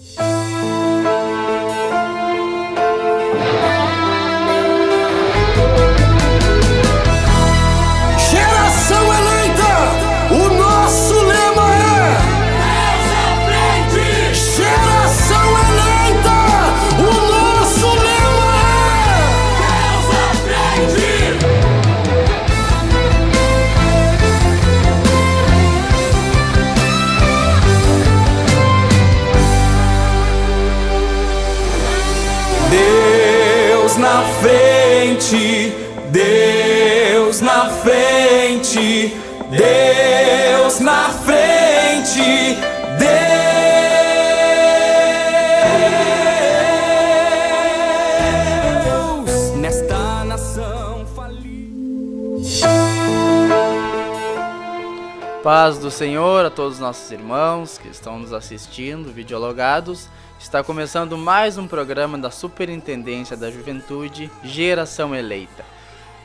Geração eleita, o nosso lema é Deus à frente. Geração eleita, o nosso lema é Deus à frente. Deus na frente, Deus na frente, Deus na frente, Deus nesta nação falida. Paz do Senhor a todos os nossos irmãos que estão nos assistindo, videologados. Está começando mais um programa da Superintendência da Juventude, Geração Eleita,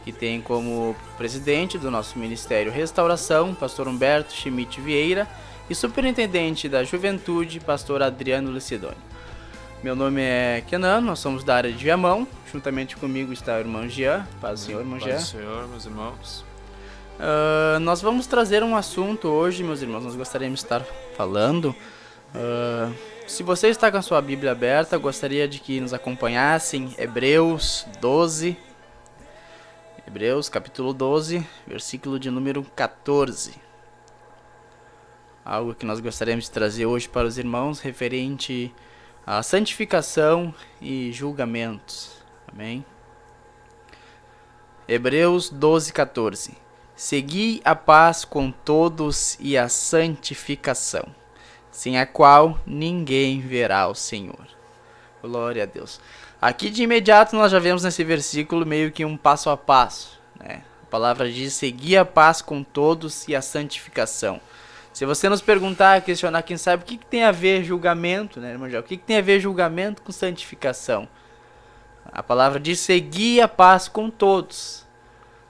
que tem como presidente do nosso Ministério Restauração, pastor Humberto Schmidt Vieira, e superintendente da Juventude, pastor Adriano Lucidoni. Meu nome é Kenan, nós somos da área de Viamão, juntamente comigo está o irmão Jean. Paz do Senhor, irmão Jean. Paz do Senhor, meus irmãos. Nós vamos trazer um assunto hoje, meus irmãos, nós gostaríamos de estar falando. Se você está com a sua Bíblia aberta, gostaria de que nos acompanhassem Hebreus 12, Hebreus capítulo 12, versículo de número 14. Algo que nós gostaríamos de trazer hoje para os irmãos referente à santificação e julgamentos. Amém? Hebreus 12, 14. Segui a paz com todos e a santificação, sem a qual ninguém verá o Senhor. Glória a Deus. Aqui de imediato nós já vemos nesse versículo meio que um passo a passo, né? A palavra diz: seguir a paz com todos e a santificação. Se você nos perguntar, questionar, quem sabe o que tem a ver julgamento, né, irmão? O que tem a ver julgamento com santificação? A palavra diz: seguir a paz com todos.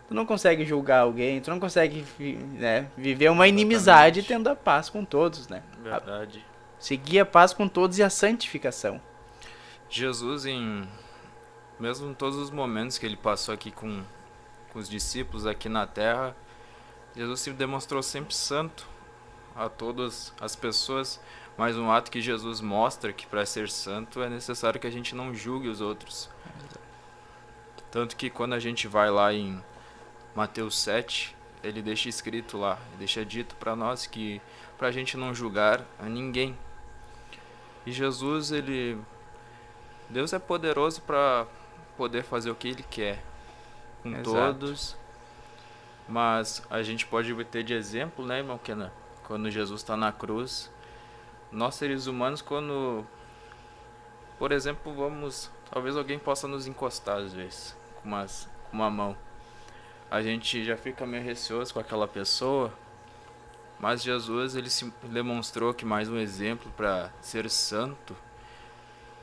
Tu não consegue julgar alguém, tu não consegue, né, viver uma inimizade tendo a paz com todos, né? Verdade. Seguir a paz com todos e a santificação. Jesus, mesmo em todos os momentos que ele passou aqui com os discípulos aqui na terra, Jesus se demonstrou sempre santo a todas as pessoas, mas um ato que Jesus mostra que para ser santo é necessário que a gente não julgue os outros. Tanto que quando a gente vai lá em Mateus 7, ele deixa escrito lá, deixa dito para nós que para a gente não julgar a ninguém. E Jesus, Deus é poderoso para poder fazer o que ele quer com todos, mas a gente pode ter de exemplo, né, irmão Kenan? Quando Jesus está na cruz, nós seres humanos, quando, por exemplo, talvez alguém possa nos encostar às vezes, com uma mão. A gente já fica meio receoso com aquela pessoa, mas Jesus, ele se demonstrou que mais um exemplo para ser santo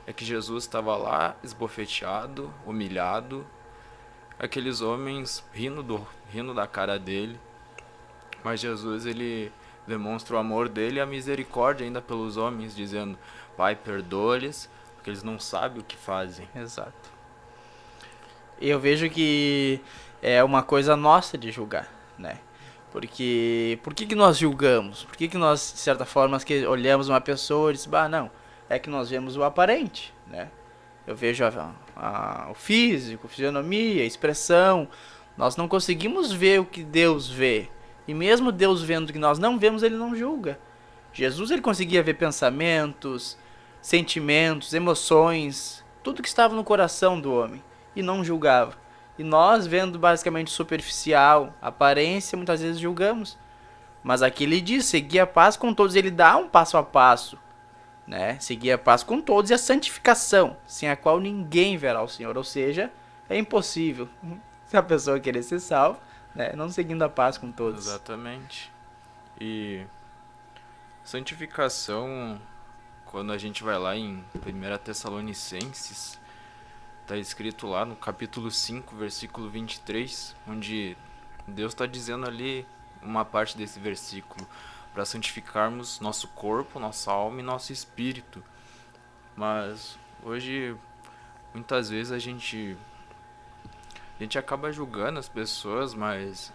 é que Jesus estava lá esbofeteado, humilhado, aqueles homens rindo da cara dele, mas Jesus, ele demonstra o amor dele e a misericórdia ainda pelos homens, dizendo: Pai, perdoa-lhes, porque eles não sabem o que fazem. Exato. Eu vejo que é uma coisa nossa de julgar, né? Porque por que nós julgamos? Por que nós, de certa forma, que olhamos uma pessoa e dizemos: não, é que nós vemos o aparente, né? Eu vejo o físico, a fisionomia, a expressão. Nós não conseguimos ver o que Deus vê. E mesmo Deus vendo o que nós não vemos, ele não julga. Jesus, ele conseguia ver pensamentos, sentimentos, emoções, tudo que estava no coração do homem, e não julgava. E nós, vendo basicamente superficial, aparência, muitas vezes julgamos. Mas aqui ele diz: seguir a paz com todos. Ele dá um passo a passo, né? Seguir a paz com todos e a santificação, sem a qual ninguém verá o Senhor. Ou seja, é impossível se a pessoa querer ser salva, né, não seguindo a paz com todos. Exatamente. E santificação, quando a gente vai lá em 1 Tessalonicenses, está escrito lá no capítulo 5, versículo 23, onde Deus está dizendo ali uma parte desse versículo, para santificarmos nosso corpo, nossa alma e nosso espírito Mas hoje, muitas vezes a gente acaba julgando as pessoas, mas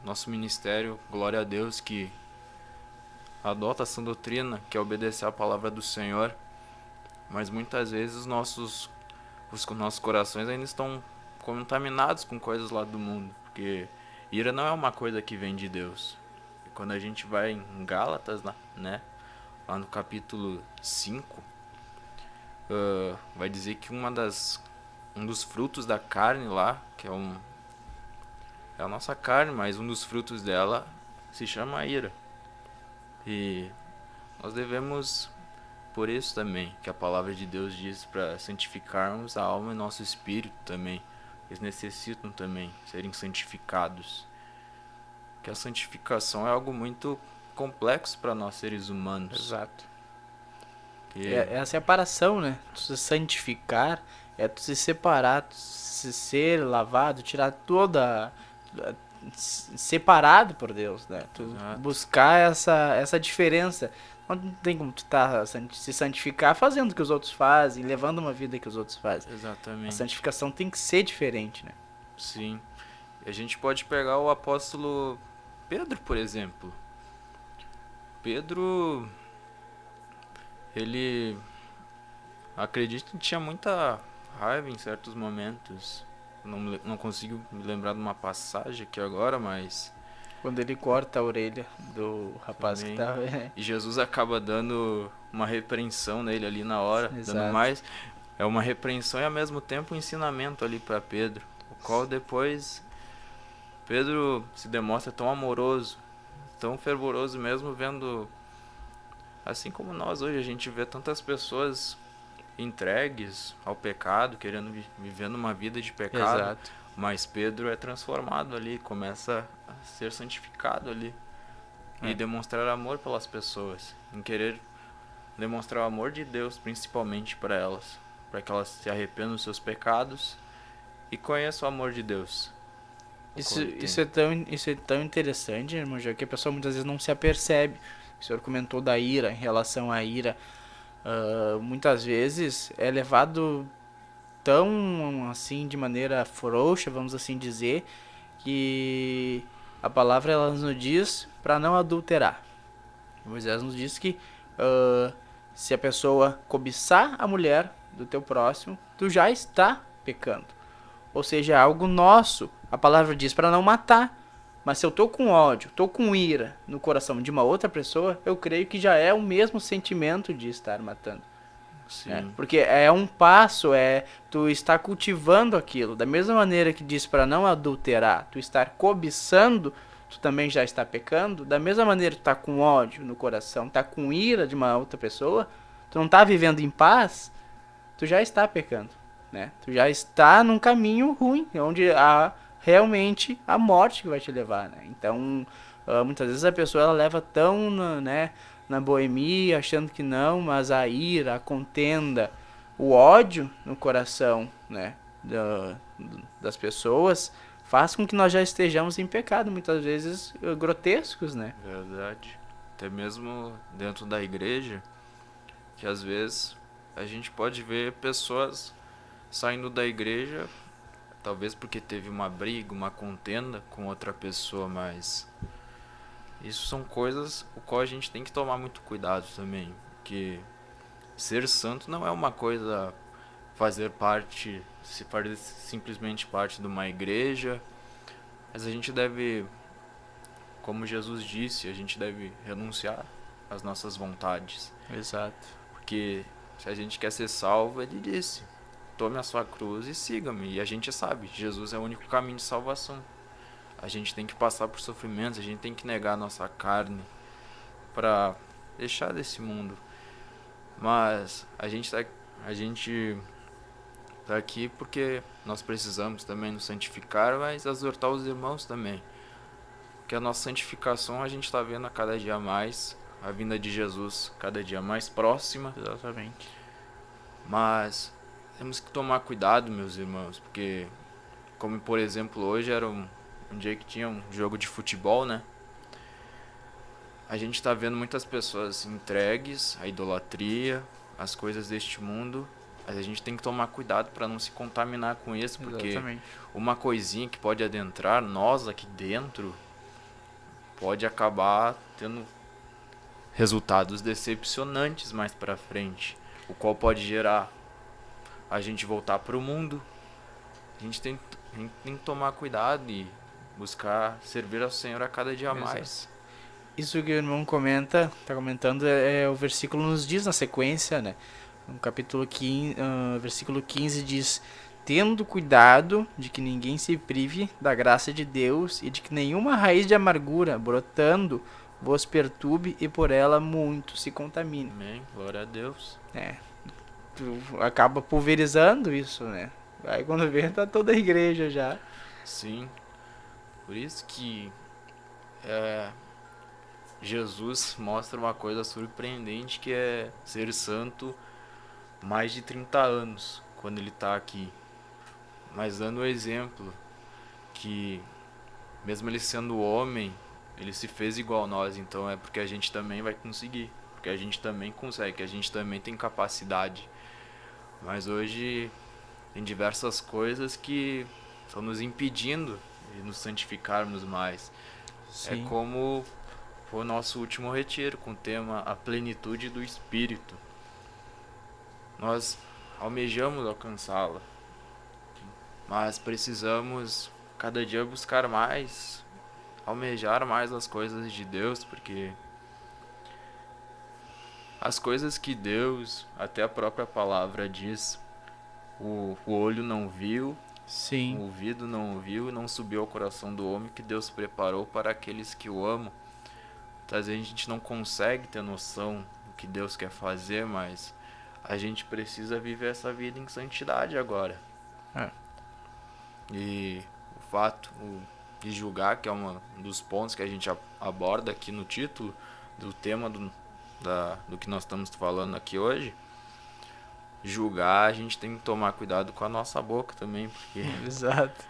nosso ministério, glória a Deus, que adota essa doutrina, que é obedecer à palavra do Senhor, mas muitas vezes os nossos corações ainda estão contaminados com coisas lá do mundo, porque ira não é uma coisa que vem de Deus. E quando a gente vai em Gálatas, né, lá no capítulo 5, vai dizer que um dos frutos da carne lá, que é a nossa carne, mas um dos frutos dela se chama ira. E nós devemos, por isso também, que a palavra de Deus diz para santificarmos a alma e nosso espírito também. Eles necessitam também serem santificados. Que a santificação é algo muito complexo para nós seres humanos. Exato. Que É a separação, né? Tu se santificar é tu se separar, tu se ser lavado, tirar toda... separado por Deus, né? Tu Exato. buscar essa diferença. Não tem como tu se santificar fazendo o que os outros fazem, levando uma vida que os outros fazem. A Exatamente. santificação tem que ser diferente, né? Sim. E a gente pode pegar o apóstolo Pedro, por exemplo. Pedro, ele, acredito que tinha muita raiva em certos momentos. Não consigo me lembrar de uma passagem aqui agora, mas Quando ele corta a orelha do rapaz também. que tava... E Jesus acaba dando uma repreensão nele ali na hora, Exato. dando mais. É uma repreensão e ao mesmo tempo um ensinamento ali para Pedro, o qual depois Pedro se demonstra tão amoroso, tão fervoroso mesmo, vendo, assim como nós hoje, a gente vê tantas pessoas entregues ao pecado, querendo vivendo uma vida de pecado. Exato. Mas Pedro é transformado ali, começa a ser santificado ali. E demonstrar amor pelas pessoas. Em querer demonstrar o amor de Deus, principalmente para elas. Para que elas se arrependam dos seus pecados e conheçam o amor de Deus. Isso é tão interessante, irmão, já que a pessoa muitas vezes não se apercebe. O senhor comentou da ira, em relação à ira. Muitas vezes é levado tão assim de maneira frouxa, vamos assim dizer, que a palavra ela nos diz para não adulterar. Moisés nos diz que se a pessoa cobiçar a mulher do teu próximo, tu já está pecando. Ou seja, é algo nosso. A palavra diz para não matar. Mas se eu tô com ódio, tô com ira no coração de uma outra pessoa, eu creio que já é o mesmo sentimento de estar matando. Sim. Porque é um passo, tu estar cultivando aquilo. Da mesma maneira que diz para não adulterar, tu estar cobiçando, tu também já está pecando. Da mesma maneira que tu tá com ódio no coração, tá com ira de uma outra pessoa, tu não tá vivendo em paz, tu já está pecando, né? Tu já está num caminho ruim, onde há realmente a morte que vai te levar, né? Então, muitas vezes a pessoa ela leva tão, na boemia, achando que não, mas a ira, a contenda, o ódio no coração, né, das pessoas, faz com que nós já estejamos em pecado, muitas vezes grotescos, né? Verdade. Até mesmo dentro da igreja, que às vezes a gente pode ver pessoas saindo da igreja, talvez porque teve uma briga, uma contenda com outra pessoa, mas isso são coisas o qual a gente tem que tomar muito cuidado também, porque ser santo não é uma coisa fazer simplesmente parte de uma igreja, mas a gente deve, como Jesus disse, a gente deve renunciar às nossas vontades. Exato. Porque se a gente quer ser salvo, ele disse: tome a sua cruz e siga-me. E a gente sabe, Jesus é o único caminho de salvação. A gente tem que passar por sofrimentos, a gente tem que negar a nossa carne para deixar desse mundo. Mas a gente tá aqui porque nós precisamos também nos santificar, mas exortar os irmãos também. Porque a nossa santificação a gente está vendo a cada dia mais, a vinda de Jesus cada dia mais próxima. Exatamente. Mas temos que tomar cuidado, meus irmãos, porque, como por exemplo hoje era um dia que tinha um jogo de futebol, né? A gente tá vendo muitas pessoas entregues à idolatria, as coisas deste mundo, mas a gente tem que tomar cuidado para não se contaminar com isso, porque Exatamente. uma coisinha que pode adentrar nós aqui dentro pode acabar tendo resultados decepcionantes mais para frente, o qual pode gerar a gente voltar para o mundo. A gente tem que tomar cuidado e buscar servir ao Senhor a cada dia Exato. mais. Isso que o irmão tá comentando, o versículo nos diz na sequência, né? No capítulo 15, versículo 15 diz: tendo cuidado de que ninguém se prive da graça de Deus e de que nenhuma raiz de amargura brotando vos perturbe e por ela muito se contamine. Amém, glória a Deus. Tu acaba pulverizando isso, né? Aí quando vê, tá toda a igreja já. Sim, por isso que Jesus mostra uma coisa surpreendente, que é ser santo mais de 30 anos quando ele está aqui. Mas dando o exemplo que mesmo ele sendo homem, ele se fez igual a nós, então é porque a gente também vai conseguir, porque a gente também consegue, que a gente também tem capacidade. Mas hoje tem diversas coisas que estão nos impedindo de nos santificarmos mais. Sim. É como foi o nosso último retiro, com o tema A Plenitude do Espírito. Nós almejamos alcançá-la, mas precisamos cada dia buscar mais, almejar mais as coisas de Deus, porque as coisas que Deus, até a própria palavra diz, o olho não viu, Sim. o ouvido não ouviu e não subiu ao coração do homem, que Deus preparou para aqueles que o amam. Às vezes a gente não consegue ter noção do que Deus quer fazer, mas a gente precisa viver essa vida em santidade agora. E o fato de julgar, que é um dos pontos que a gente aborda aqui no título do tema do que nós estamos falando aqui hoje, julgar, a gente tem que tomar cuidado com a nossa boca também, porque Exato.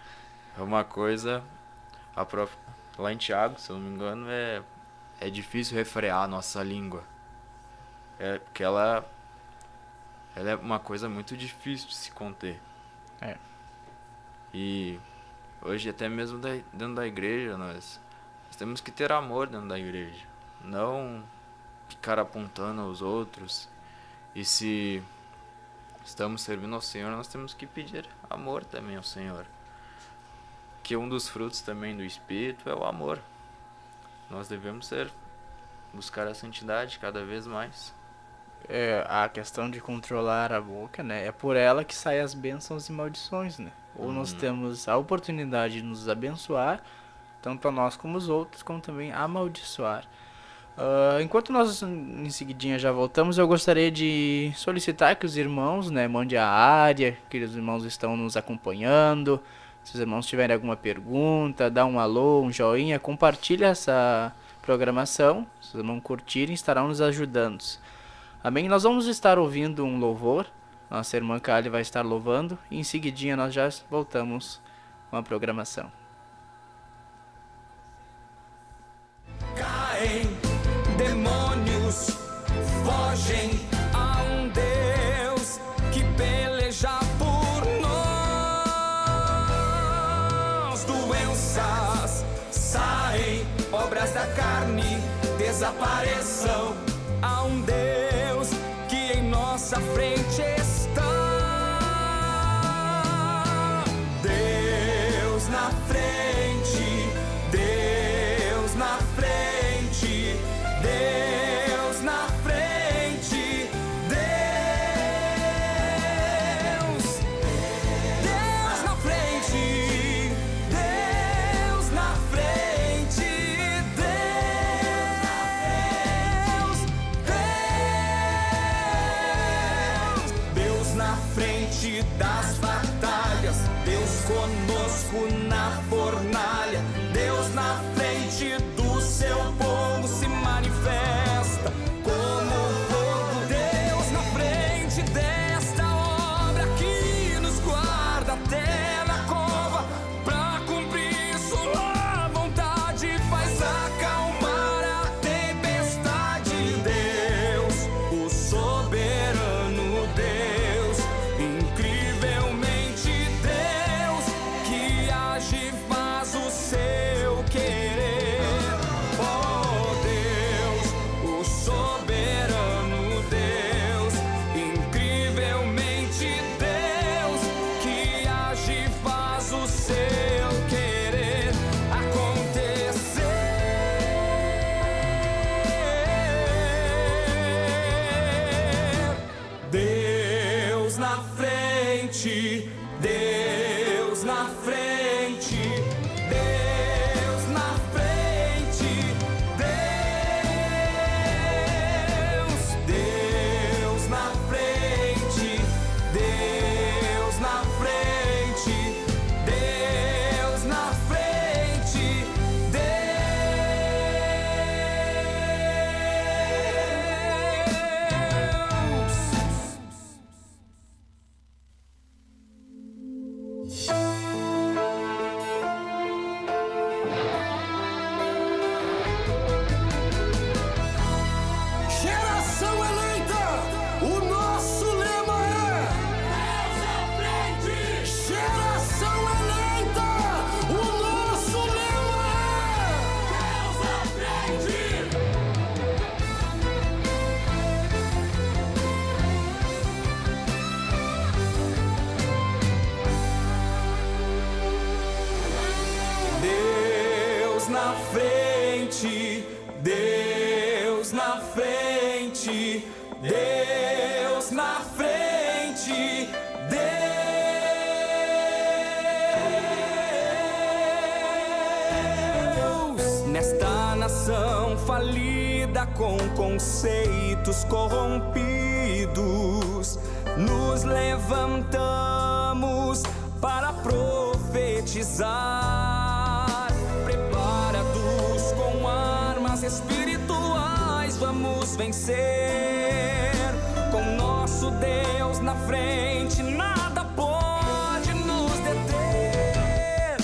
é uma coisa, lá em Tiago, se eu não me engano, é difícil refrear a nossa língua, porque ela é uma coisa muito difícil de se conter. E hoje, até mesmo dentro da igreja, nós temos que ter amor dentro da igreja, não ficar apontando aos outros. E se estamos servindo ao Senhor, nós temos que pedir amor também ao Senhor, que um dos frutos também do Espírito é o amor. Nós devemos buscar a santidade cada vez mais. A questão de controlar a boca, né? É por ela que saem as bênçãos e maldições, né? Ou nós temos a oportunidade de nos abençoar, tanto a nós como os outros, como também amaldiçoar. Enquanto nós em seguidinha já voltamos, eu gostaria de solicitar que os irmãos, né, mandem a área, que os irmãos estão nos acompanhando. Se os irmãos tiverem alguma pergunta, dá um alô, um joinha, compartilha essa programação. Se os irmãos curtirem, estarão nos ajudando. Amém? Nós vamos estar ouvindo um louvor. Nossa irmã Kali vai estar louvando. E em seguidinha nós já voltamos com a programação. Caem, demônios fogem a um Deus que peleja por nós. Doenças saem, obras da carne desapareçam a um Deus que em nossa frente está. Deus na frente, Deus na frente, Deus na frente, Deus na frente, Deus na frente, Deus na frente das batalhas, Deus conosco na fornalha, Deus na frente do seu povo se manifesta como fogo. Deus na frente desta obra que nos guarda até na cova, pra cumprir sua vontade, faz acalmar a tempestade. Deus, o soberano, na frente, Deus na frente, Deus na frente, Deus na frente, Deus na frente, Deus na frente, Geração eleita, o nosso lema é Deus à frente. Geração eleita, o nosso lema é Deus à frente. Deus na frente, Deus na frente, Deus na frente, Deus nesta nação falida com conceitos corrompidos, nos levantamos para profetizar, preparados com armas espirituais, vamos vencer. Com nosso Deus na frente, nada pode nos deter.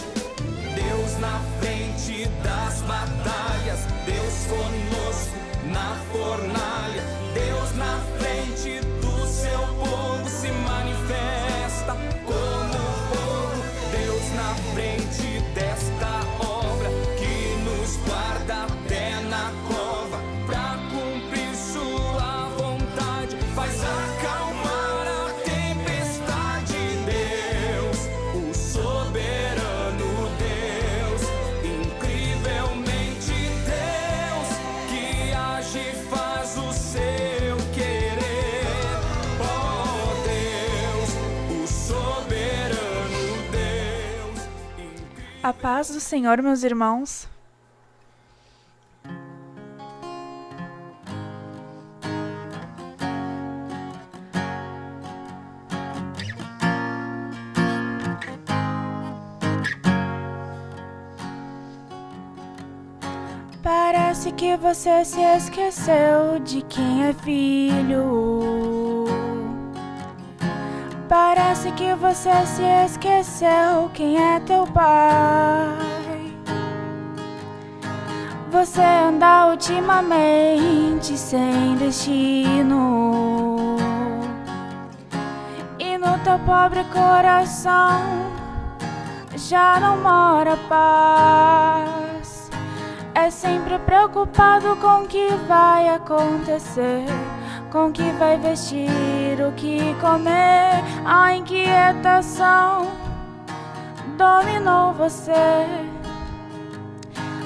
Deus na frente das batalhas, Deus conosco na fornalha, Deus na frente do seu povo se manifesta como fogo. Deus na frente desta obra que nos guarda até na cova, pra cumprir sua vontade, faz acalmar a tempestade. Deus, o soberano Deus, incrivelmente Deus, que age e faz o seu querer. Oh Deus, o soberano Deus, A paz do Senhor, meus irmãos. Parece que você se esqueceu de quem é filho. Parece que você se esqueceu quem é teu pai. Você anda ultimamente sem destino, e no teu pobre coração já não mora paz. É sempre preocupado com o que vai acontecer, com o que vai vestir, o que comer. A inquietação dominou você,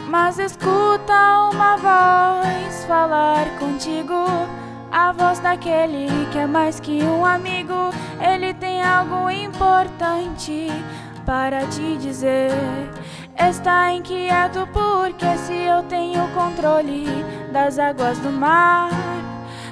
mas escuta uma voz falar contigo, a voz daquele que é mais que um amigo. Ele tem algo importante para te dizer. Está inquieto porque se eu tenho controle das águas do mar,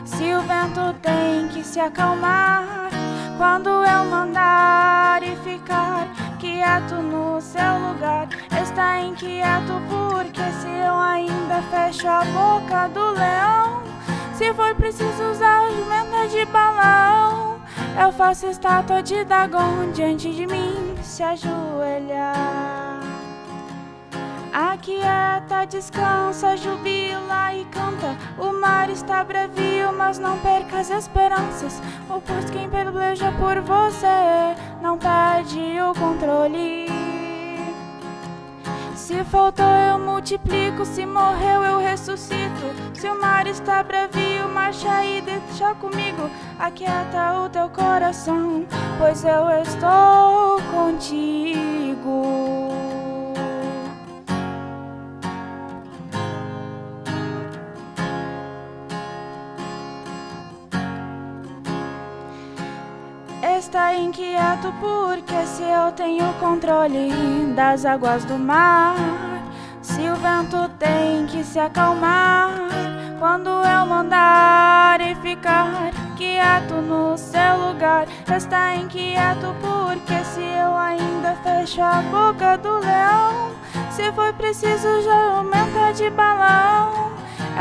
se o vento tem que se acalmar quando eu mandar e ficar quieto no seu lugar. Está inquieto porque se eu ainda fecho a boca do leão, se for preciso usar jumenta de balão, eu faço estátua de Dagon diante de mim se ajoelhar. Aquieta, descansa, jubila e canta. O mar está bravio, mas não perca as esperanças. O pois quem peleja por você não perde o controle. Se faltou eu multiplico, se morreu eu ressuscito. Se o mar está bravio, marcha aí, deixa comigo. Aquieta o teu coração, pois eu estou contigo. está inquieto porque se eu tenho controle das águas do mar, se o vento tem que se acalmar quando eu mandar e ficar quieto no seu lugar, está inquieto porque se eu ainda fecho a boca do leão, se for preciso já aumenta de balão,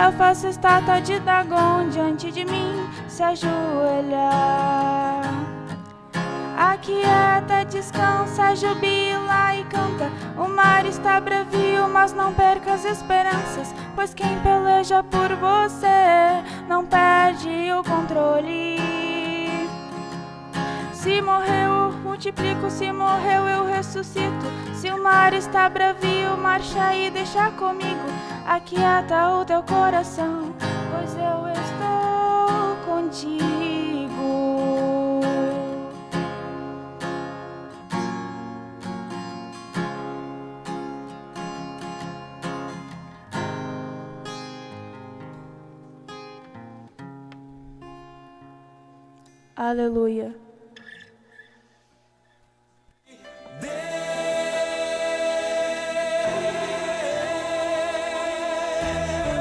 eu faço estátua de Dagon diante de mim se ajoelhar. Aquieta, descansa, jubila e canta. O mar está bravio, mas não perca as esperanças, pois quem peleja por você não perde o controle. Se morreu, eu multiplico, se morreu, eu ressuscito. Se o mar está bravio, marcha e deixa comigo. Aquieta o teu coração, pois eu estou contigo. Aleluia.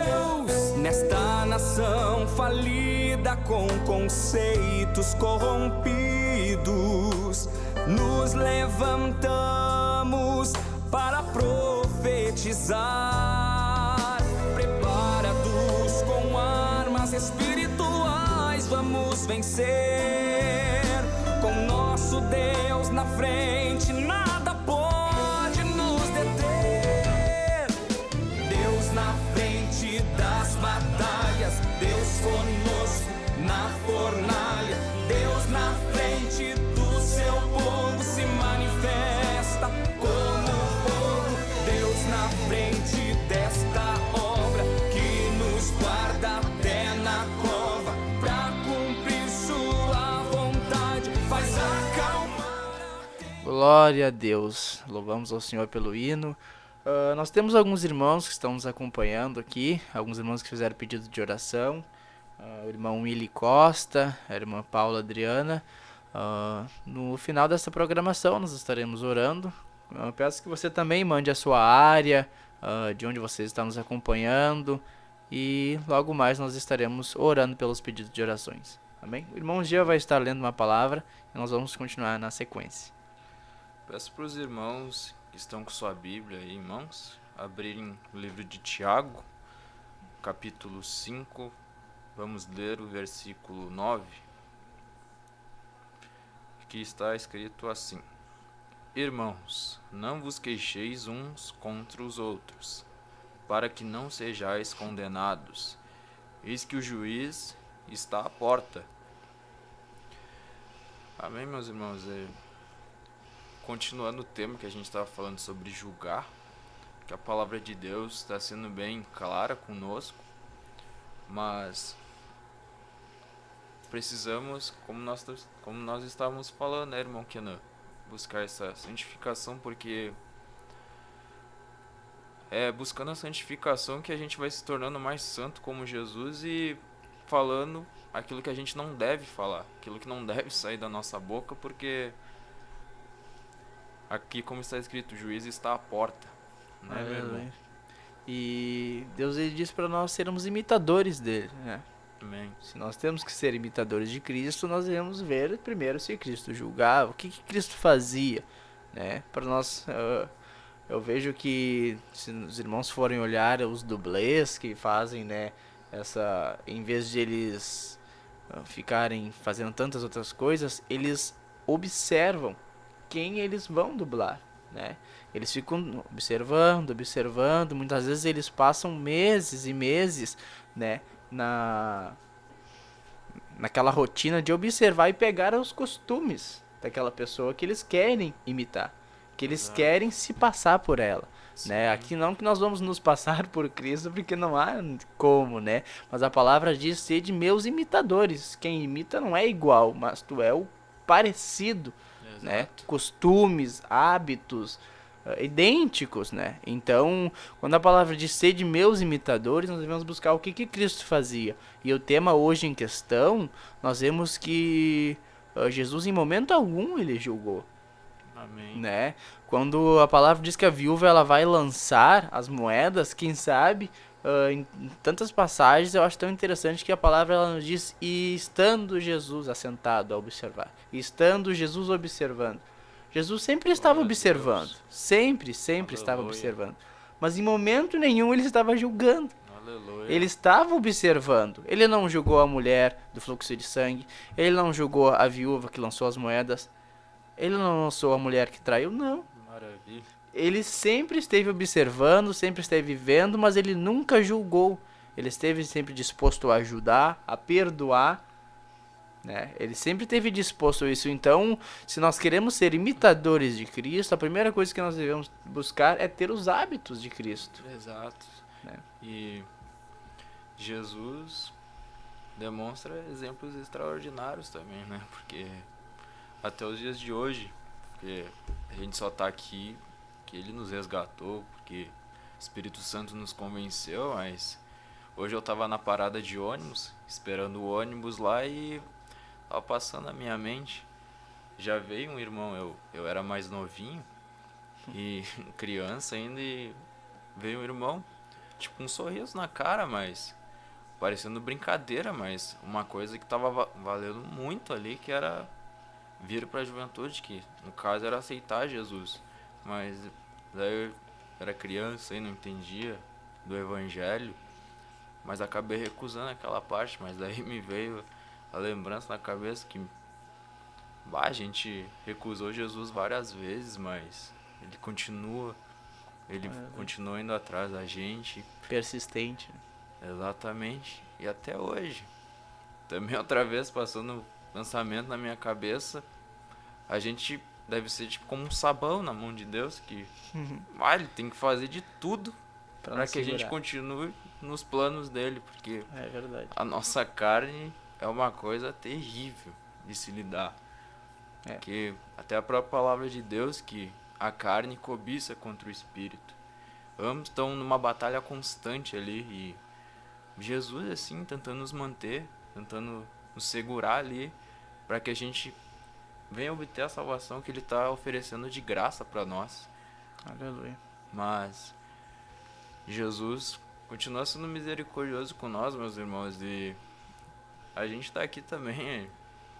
Deus, nesta nação falida com conceitos corrompidos, nos levantamos para profetizar, preparados com armas espirituais, vamos vencer. Com nosso Deus na frente, nada pode nos deter. Deus na frente das batalhas, Deus conosco na fornalha. Deus na frente do seu povo se manifesta como fogo. Deus na frente desta obra que nos guarda até na cova, pra cumprir sua vontade, faz acalmar. Glória a Deus, louvamos ao Senhor pelo hino. Nós temos alguns irmãos que estão nos acompanhando aqui, alguns irmãos que fizeram pedido de oração. O irmão Willy Costa, a irmã Paula Adriana. No final dessa programação nós estaremos orando. Peço que você também mande a sua área, de onde você está nos acompanhando, e logo mais nós estaremos orando pelos pedidos de orações. Amém? O irmão Gia vai estar lendo uma palavra e nós vamos continuar na sequência. Peço para os irmãos que estão com sua Bíblia aí em mãos, abrirem o livro de Tiago, capítulo 5, vamos ler o versículo 9, que está escrito assim: Irmãos, não vos queixeis uns contra os outros, para que não sejais condenados. Eis que o juiz está à porta. Amém, meus irmãos? Continuando o tema que a gente estava falando sobre julgar, que a palavra de Deus está sendo bem clara conosco, mas precisamos, como nós estávamos falando, né, irmão Kenan, buscar essa santificação, porque é buscando a santificação que a gente vai se tornando mais santo como Jesus e falando aquilo que a gente não deve falar, aquilo que não deve sair da nossa boca, porque aqui, como está escrito, o juiz está à porta, né, meu irmão? E Deus, ele diz para nós sermos imitadores dele, né? Amém. Se nós temos que ser imitadores de Cristo, nós devemos ver primeiro se Cristo julgava, o que Cristo fazia, né? Para nós, eu vejo que se os irmãos forem olhar os dublês que fazem, né, em vez de eles ficarem fazendo tantas outras coisas, eles observam quem eles vão dublar, né? Eles ficam observando, muitas vezes eles passam meses e meses, né, naquela rotina de observar e pegar os costumes daquela pessoa que eles querem imitar, que eles querem se passar por ela, né? Aqui não que nós vamos nos passar por Cristo, porque não há como, né? Mas a palavra diz: sede meus imitadores. Quem imita não é igual, mas tu é o parecido, né? Costumes, hábitos idênticos, né? Então, quando a palavra diz sede meus imitadores, nós devemos buscar o que Cristo fazia. E o tema hoje em questão, nós vemos que Jesus em momento algum ele julgou, Amém. né? Quando a palavra diz que a viúva ela vai lançar as moedas, quem sabe, em tantas passagens eu acho tão interessante que a palavra ela nos diz e estando Jesus assentado a observar, e estando Jesus observando. Jesus sempre estava Glória a observando, Deus. sempre estava Aleluia. observando, mas em momento nenhum ele estava julgando. Aleluia. Ele estava observando. Ele não julgou a mulher do fluxo de sangue. Ele não julgou a viúva que lançou as moedas. Ele não lançou a mulher que traiu, não. Maravilha. Ele sempre esteve observando, sempre esteve vendo, mas ele nunca julgou. Ele esteve sempre disposto a ajudar, a perdoar, né? Ele sempre esteve disposto a isso. Então, se nós queremos ser imitadores de Cristo, a primeira coisa que nós devemos buscar é ter os hábitos de Cristo. Exato. Né? E Jesus demonstra exemplos extraordinários também, né? Porque até os dias de hoje, porque a gente só tá aqui que ele nos resgatou, porque o Espírito Santo nos convenceu, mas hoje eu tava na parada de ônibus, esperando o ônibus lá e tava passando na minha mente. Já veio um irmão, eu era mais novinho e criança ainda, e veio um irmão, tipo um sorriso na cara, mas parecendo brincadeira, mas uma coisa que tava valendo muito ali, que era vir pra juventude, que no caso era aceitar Jesus. Mas daí eu era criança e não entendia do evangelho, mas acabei recusando aquela parte. Mas daí me veio a lembrança na cabeça que a gente recusou Jesus várias vezes, mas ele continua indo atrás da gente. Persistente. Exatamente. E até hoje. Também outra vez passando um pensamento na minha cabeça, a gente deve ser tipo como um sabão na mão de Deus, que ele tem que fazer de tudo para que a gente continue nos planos dele, porque É verdade. a nossa carne é uma coisa terrível de se lidar. É. Que até a própria palavra de Deus, que a carne cobiça contra o espírito. Ambos estão numa batalha constante ali, e Jesus assim tentando nos manter, tentando nos segurar ali, para que a gente venha obter a salvação que ele está oferecendo de graça para nós. Aleluia. Mas Jesus continua sendo misericordioso com nós, meus irmãos, e a gente está aqui também,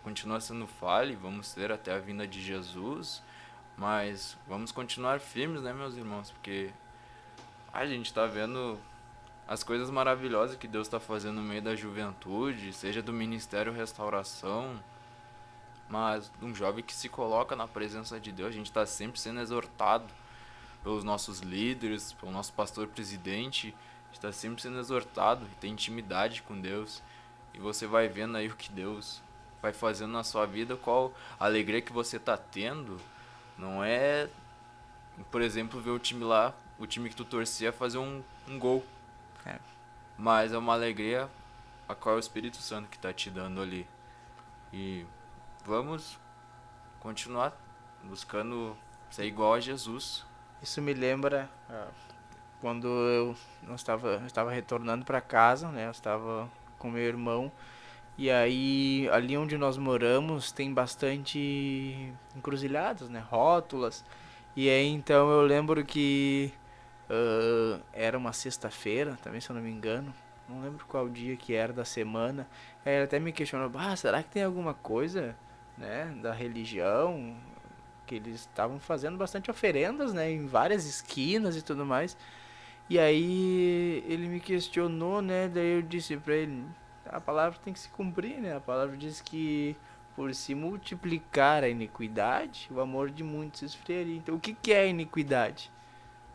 continua sendo falho, vamos ser até a vinda de Jesus, mas vamos continuar firmes, né, meus irmãos, porque a gente está vendo as coisas maravilhosas que Deus está fazendo no meio da juventude, seja do Ministério Restauração, mas um jovem que se coloca na presença de Deus. A gente está sempre sendo exortado pelos nossos líderes, pelo nosso pastor presidente, a gente está sempre sendo exortado e tem intimidade com Deus, e você vai vendo aí o que Deus vai fazendo na sua vida, qual a alegria que você está tendo. Não é, por exemplo, ver o time lá, o time que tu torcia fazer um gol. É. Mas é uma alegria a qual é o Espírito Santo que está te dando ali. E vamos continuar buscando ser igual a Jesus. Isso me lembra quando eu estava retornando para casa, né? Eu estava com meu irmão. E aí, ali onde nós moramos, tem bastante encruzilhadas, né? Rótulas. E aí, então, eu lembro que era uma sexta-feira, também, se eu não me engano. Não lembro qual dia que era da semana. Aí ele até me questionou, será que tem alguma coisa, né, da religião? Que eles estavam fazendo bastante oferendas, né, em várias esquinas e tudo mais. E aí, ele me questionou, né? Daí eu disse pra ele, a palavra tem que se cumprir, né? A palavra diz que por se multiplicar a iniquidade, o amor de muitos se esfriaria. Então, o que é a iniquidade?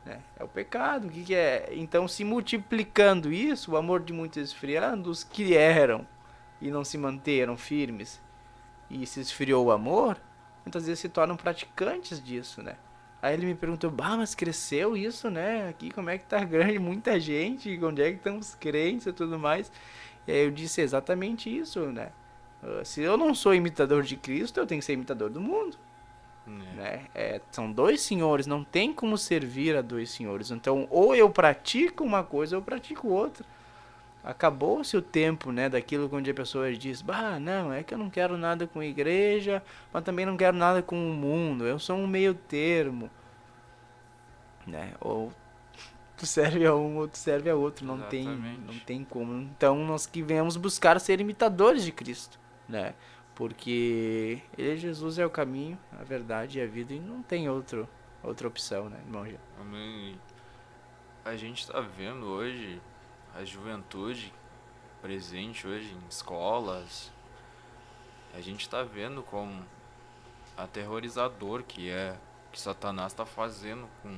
Né? É o pecado. O que é? Então, se multiplicando isso, o amor de muitos esfriando, os que eram e não se manteram firmes e se esfriou o amor, muitas vezes se tornam praticantes disso, né? Aí ele me perguntou, mas cresceu isso, né? Aqui como é que tá grande, muita gente, onde é que estão os crentes e tudo mais. E aí eu disse exatamente isso, né? Se eu não sou imitador de Cristo, eu tenho que ser imitador do mundo. Né? São dois senhores, não tem como servir a dois senhores. Então, ou eu pratico uma coisa ou eu pratico outra. acabou-se o tempo, né, daquilo onde a pessoa diz, bah, não, é que eu não quero nada com igreja, mas também não quero nada com o mundo, eu sou um meio termo, né, ou tu serve a um ou tu serve a outro, não Exatamente. tem como. Então nós que venhamos buscar ser imitadores de Cristo, né, porque ele, Jesus, é o caminho, a verdade e a vida, e não tem outra opção, né, irmão? Amém. A gente tá vendo hoje a juventude presente hoje em escolas. A gente tá vendo como aterrorizador que Satanás está fazendo com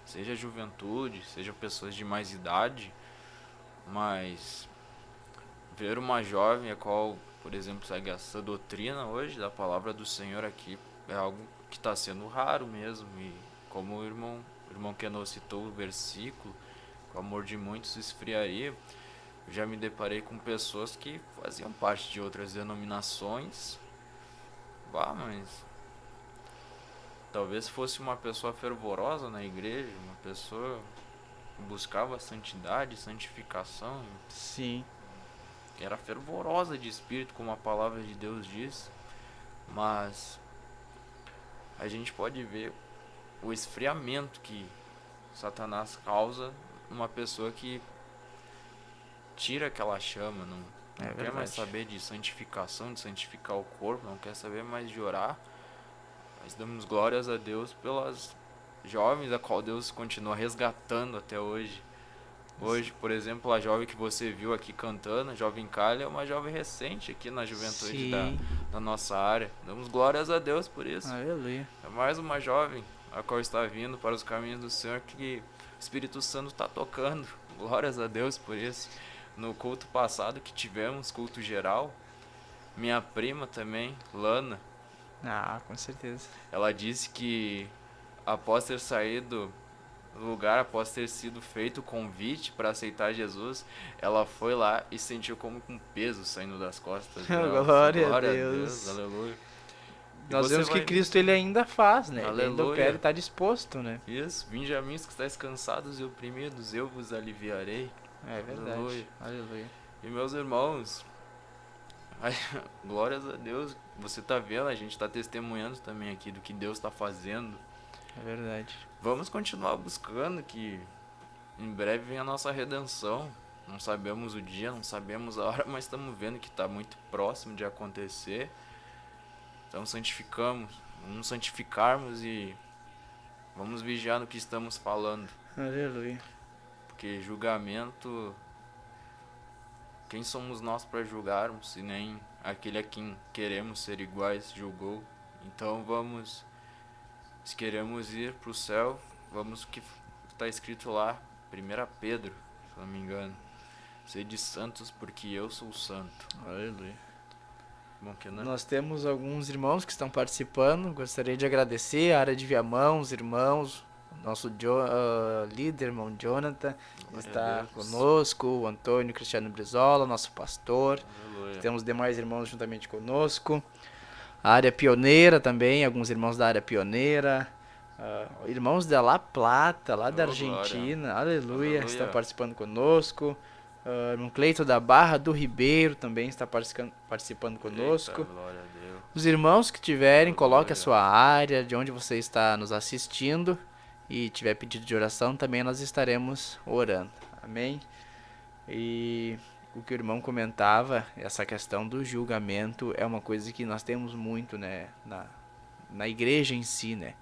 seja a juventude, seja pessoas de mais idade, mas ver uma jovem a qual, por exemplo, segue essa doutrina hoje da palavra do Senhor aqui é algo que está sendo raro mesmo. E como o irmão Keno citou o versículo, o amor de muitos se esfriaria, eu já me deparei com pessoas que faziam parte de outras denominações. Mas talvez fosse uma pessoa fervorosa na igreja, uma pessoa que buscava santidade, santificação, Sim. era fervorosa de espírito, como a palavra de Deus diz, mas a gente pode ver o esfriamento que Satanás causa numa pessoa que tira aquela chama, não quer mais saber de santificação, de santificar o corpo, não quer saber mais de orar. Mas damos glórias a Deus pelas jovens a qual Deus continua resgatando até hoje. Hoje, por exemplo, a jovem que você viu aqui cantando, a jovem Kali, é uma jovem recente aqui na juventude da nossa área. Damos glórias a Deus por isso. Aleluia. É mais uma jovem a qual está vindo para os caminhos do Senhor, que o Espírito Santo está tocando. Glórias a Deus por isso. No culto passado que tivemos, culto geral, minha prima também, Lana, Com certeza. ela disse que após ter saído do lugar, após ter sido feito o convite para aceitar Jesus, ela foi lá e sentiu como com peso saindo das costas dela. Glória a Deus. Aleluia. E Nós você vemos que vai- Cristo ele ainda faz, né? Ele ainda Aleluia. opera e está disposto, né? Isso, vinde a mim que estáis cansados e oprimidos, eu vos aliviarei. É verdade. Aleluia. Aleluia. E meus irmãos, glórias a Deus, você tá vendo, a gente tá testemunhando também aqui do que Deus tá fazendo. É verdade. Vamos continuar buscando que em breve vem a nossa redenção. Não sabemos o dia, não sabemos a hora, mas estamos vendo que está muito próximo de acontecer. Então vamos santificarmos e vamos vigiar no que estamos falando. Aleluia. Porque julgamento, quem somos nós para julgarmos, se nem aquele a quem queremos ser iguais julgou? Então se queremos ir para o céu, vamos o que está escrito lá, 1 Pedro, se não me engano. Sede santos porque eu sou santo. Aleluia. Bom que não. Nós temos alguns irmãos que estão participando. Gostaria de agradecer a área de Viamão, os irmãos, nosso líder, irmão Jonathan, está conosco, o Antônio Cristiano Brizola, nosso pastor. Aleluia. Temos demais irmãos juntamente conosco. A área pioneira também, alguns irmãos da área pioneira. Irmãos da La Plata, lá da Argentina. Aleluia, estão participando conosco. Irmão Cleito da Barra do Ribeiro também está participando conosco. Eita, glória a Deus. Os irmãos que tiverem, coloque a sua área, de onde você está nos assistindo, e tiver pedido de oração, também nós estaremos orando. Amém? E o que o irmão comentava, essa questão do julgamento, é uma coisa que nós temos muito, né, na igreja em si, né?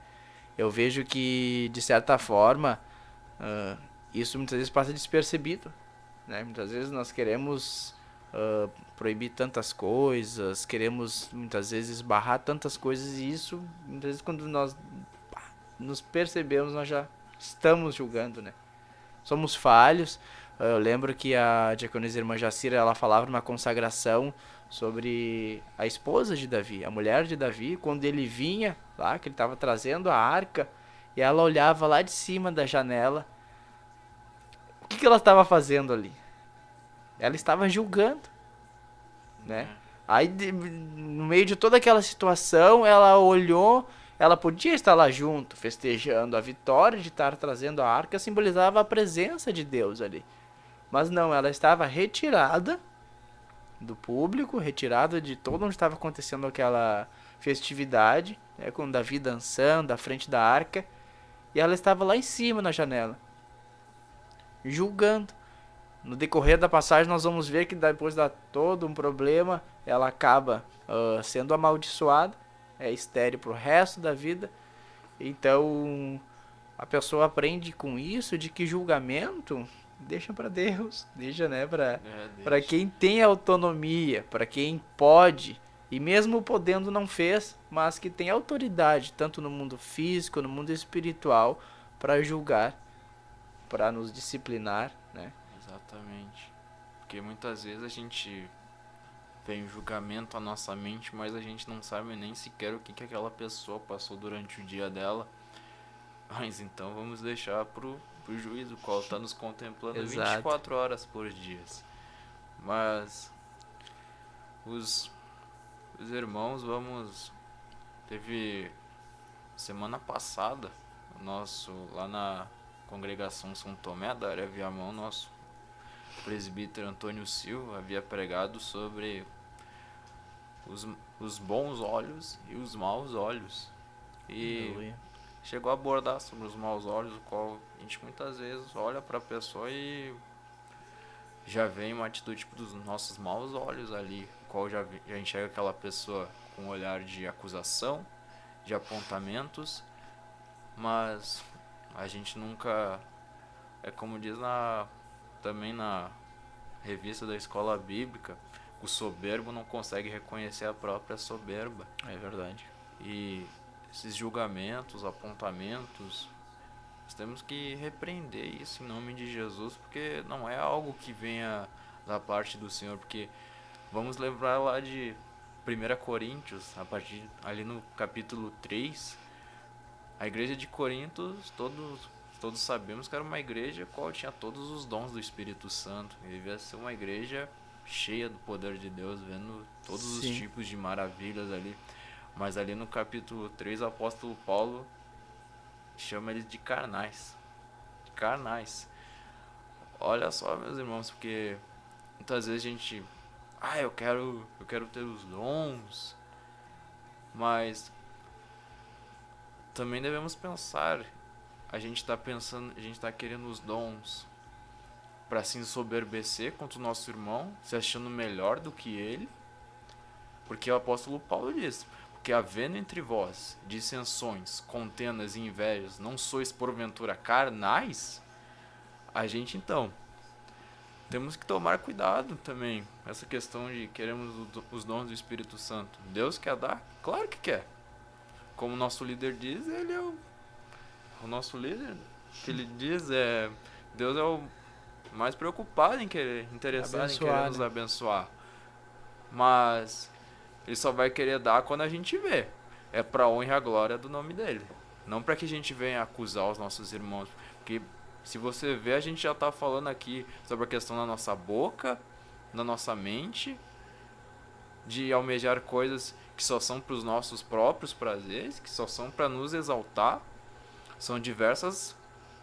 Eu vejo que, de certa forma, isso muitas vezes passa despercebido, né? Muitas vezes nós queremos proibir tantas coisas, queremos muitas vezes barrar tantas coisas, e isso, muitas vezes, quando nós nos percebemos, nós já estamos julgando, né? Somos falhos. Eu lembro que a diaconisa irmã Jacira, ela falava numa consagração sobre a esposa de Davi, a mulher de Davi, quando ele vinha lá, que ele estava trazendo a arca, e ela olhava lá de cima da janela. O que ela estava fazendo ali? Ela estava julgando, né? Aí, no meio de toda aquela situação, ela olhou, ela podia estar lá junto, festejando a vitória de estar trazendo a arca, simbolizava a presença de Deus ali. Mas não, ela estava retirada do público, retirada de todo onde estava acontecendo aquela festividade, né, com Davi dançando à frente da arca, e ela estava lá em cima na janela, julgando. No decorrer da passagem nós vamos ver que depois de todo um problema, ela acaba sendo amaldiçoada, é estéril pro resto da vida. Então a pessoa aprende com isso de que julgamento deixa para Deus, deixa, né, para quem tem autonomia, para quem pode, e mesmo podendo não fez, mas que tem autoridade tanto no mundo físico, no mundo espiritual, para julgar, para nos disciplinar, né? Exatamente. Porque muitas vezes a gente vem julgamento à nossa mente, mas a gente não sabe nem sequer o que aquela pessoa passou durante o dia dela. Mas então vamos deixar pro juízo, o qual está nos contemplando. Exato. 24 horas por dia. Mas os irmãos, teve semana passada, lá na congregação São Tomé da área Viamão, nosso presbítero Antônio Silva havia pregado sobre os bons olhos e os maus olhos. E chegou a abordar sobre os maus olhos, o qual a gente muitas vezes olha para a pessoa e já vem uma atitude tipo, dos nossos maus olhos ali, o qual já enxerga aquela pessoa com um olhar de acusação, de apontamentos, mas a gente nunca, é como diz também na revista da escola bíblica, o soberbo não consegue reconhecer a própria soberba. É verdade. E esses julgamentos, apontamentos, nós temos que repreender isso em nome de Jesus, porque não é algo que venha da parte do Senhor, porque vamos lembrar lá de 1 Coríntios, a partir ali no capítulo 3, a igreja de Corinto, todos sabemos que era uma igreja qual tinha todos os dons do Espírito Santo, e devia ser uma igreja cheia do poder de Deus, vendo todos os tipos de maravilhas ali. Mas ali no capítulo 3, o apóstolo Paulo chama eles de carnais. Carnais. Olha só, meus irmãos, porque muitas vezes a gente... eu quero ter os dons. Mas também devemos pensar... A gente está querendo os dons para se ensoberbecer contra o nosso irmão, se achando melhor do que ele. Porque o apóstolo Paulo diz... Porque havendo entre vós dissensões, contendas e invejas, não sois porventura carnais, a gente então temos que tomar cuidado também. Essa questão de queremos os dons do Espírito Santo. Deus quer dar? Claro que quer. Como o nosso líder diz, ele é o nosso líder. Que ele diz Deus é o mais preocupado interessado em querer nos abençoar. Mas ele só vai querer dar quando a gente vê. É pra honra e a glória do nome dele. Não pra que a gente venha acusar os nossos irmãos. Porque se você vê, a gente já tá falando aqui sobre a questão da nossa boca, da nossa mente, de almejar coisas que só são pros nossos próprios prazeres, que só são pra nos exaltar. São diversas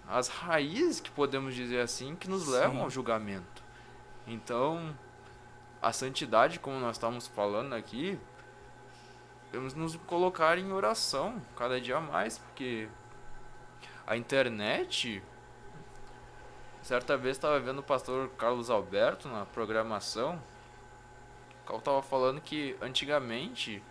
as raízes, que podemos dizer assim, que nos levam ao julgamento. Então... a santidade, como nós estamos falando aqui, temos nos colocar em oração cada dia mais, porque a internet, certa vez estava vendo o pastor Carlos Alberto na programação, o qual estava falando que antigamente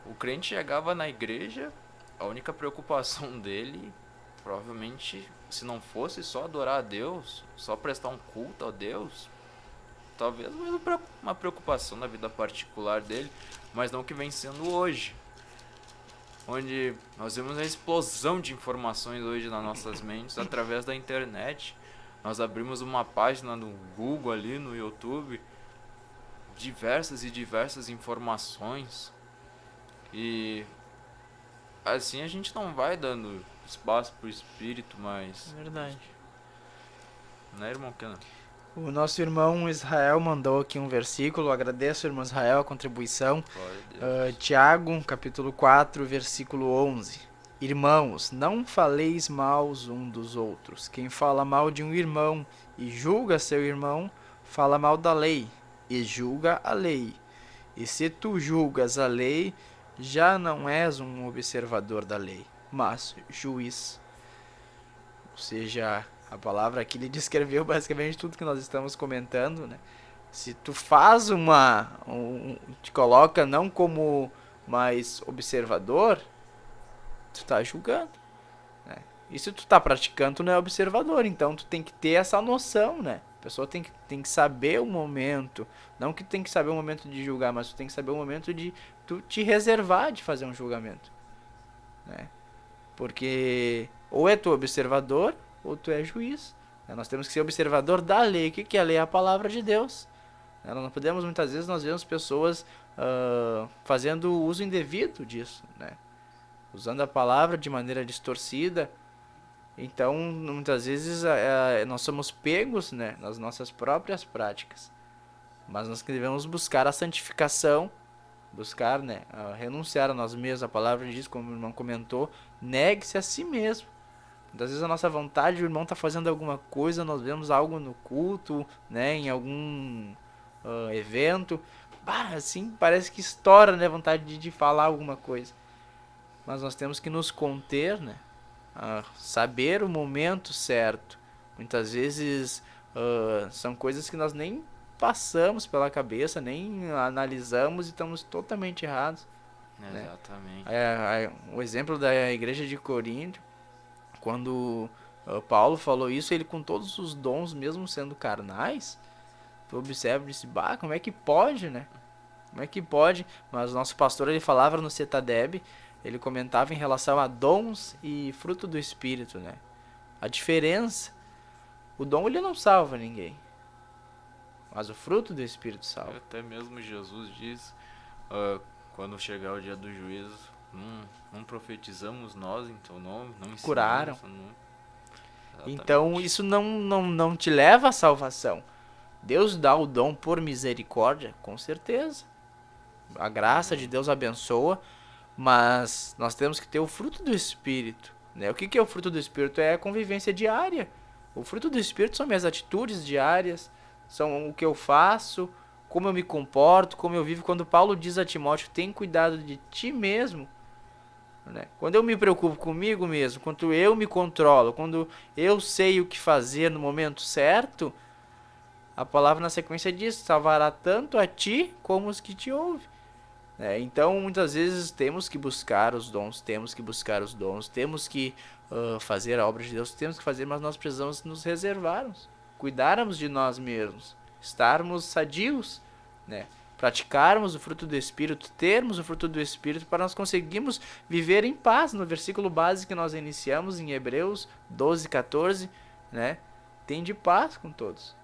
o crente chegava na igreja, a única preocupação dele, provavelmente, se não fosse só adorar a Deus, só prestar um culto a Deus, talvez uma preocupação na vida particular dele, mas não que vem sendo hoje. Onde nós vemos a explosão de informações hoje nas nossas mentes através da internet. Nós abrimos uma página no Google ali, no YouTube, diversas e diversas informações. E assim a gente não vai dando espaço pro espírito, mas... É verdade. Né, irmão Kenan? O nosso irmão Israel mandou aqui um versículo, agradeço, irmão Israel, a contribuição. Tiago, capítulo 4, versículo 11. Irmãos, não faleis mal um dos outros. Quem fala mal de um irmão e julga seu irmão, fala mal da lei e julga a lei. E se tu julgas a lei, já não és um observador da lei, mas juiz. Ou seja, a palavra aqui lhe descreveu basicamente tudo que nós estamos comentando, né? Se tu faz te coloca não como mais observador, tu tá julgando, né? E se tu tá praticando, tu não é observador, então tu tem que ter essa noção, né? A pessoa tem que saber o momento, não que tem que saber o momento de julgar, mas tu tem que saber o momento de tu te reservar de fazer um julgamento, né? Porque ou é tu observador, ou tu é juiz, né? Nós temos que ser observador da lei. O que é a lei? É a palavra de Deus. Nós não podemos, muitas vezes, nós vemos pessoas fazendo uso indevido disso, né? Usando a palavra de maneira distorcida. Então, muitas vezes, nós somos pegos, né, nas nossas próprias práticas. Mas nós devemos buscar a santificação, buscar, né, renunciar a nós mesmos. A palavra diz, como o irmão comentou, negue-se a si mesmo. Muitas vezes a nossa vontade, o irmão está fazendo alguma coisa, nós vemos algo no culto, né, em algum evento, assim, parece que estoura, né, a vontade de falar alguma coisa. Mas nós temos que nos conter, né, saber o momento certo. Muitas vezes são coisas que nós nem passamos pela cabeça, nem analisamos e estamos totalmente errados. Exatamente. Né? O exemplo da igreja de Corinto, quando Paulo falou isso, ele com todos os dons, mesmo sendo carnais, tu observa e disse, como é que pode, né? Como é que pode? Mas o nosso pastor, ele falava no Cetadeb, ele comentava em relação a dons e fruto do Espírito, né? A diferença, o dom ele não salva ninguém, mas o fruto do Espírito salva. Até mesmo Jesus diz, quando chegar o dia do juízo, não profetizamos nós em teu nome, não ensinamos. Curaram. Exatamente. Então isso não te leva à salvação. Deus dá o dom por misericórdia, com certeza. A graça de Deus abençoa, mas nós temos que ter o fruto do Espírito, né? O que é o fruto do Espírito? É a convivência diária. O fruto do Espírito são minhas atitudes diárias, são o que eu faço, como eu me comporto, como eu vivo. Quando Paulo diz a Timóteo, tem cuidado de ti mesmo, né? Quando eu me preocupo comigo mesmo, quando eu me controlo, quando eu sei o que fazer no momento certo, a palavra na sequência diz, salvará tanto a ti como os que te ouvem. Então, muitas vezes temos que buscar os dons, temos que fazer a obra de Deus, temos que fazer, mas nós precisamos nos reservarmos, cuidarmos de nós mesmos, estarmos sadios, né? Praticarmos o fruto do Espírito, termos o fruto do Espírito para nós conseguirmos viver em paz. No versículo base que nós iniciamos em Hebreus 12:14, né? Tende paz com todos.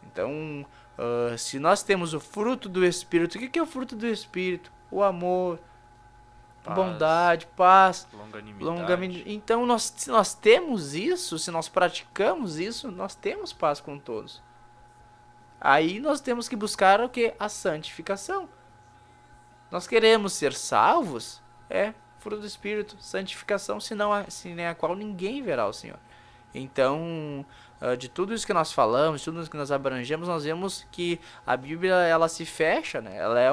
Então, se nós temos o fruto do Espírito, o que é o fruto do Espírito? O amor, Paz, bondade, paz, longanimidade. Então, se nós temos isso, se nós praticamos isso, nós temos paz com todos. Aí nós temos que buscar o que? A santificação. Nós queremos ser salvos, fruto do Espírito, santificação, sem a qual ninguém verá o Senhor. Então, de tudo isso que nós falamos, de tudo isso que nós abrangemos, nós vemos que a Bíblia, ela se fecha, né? Ela é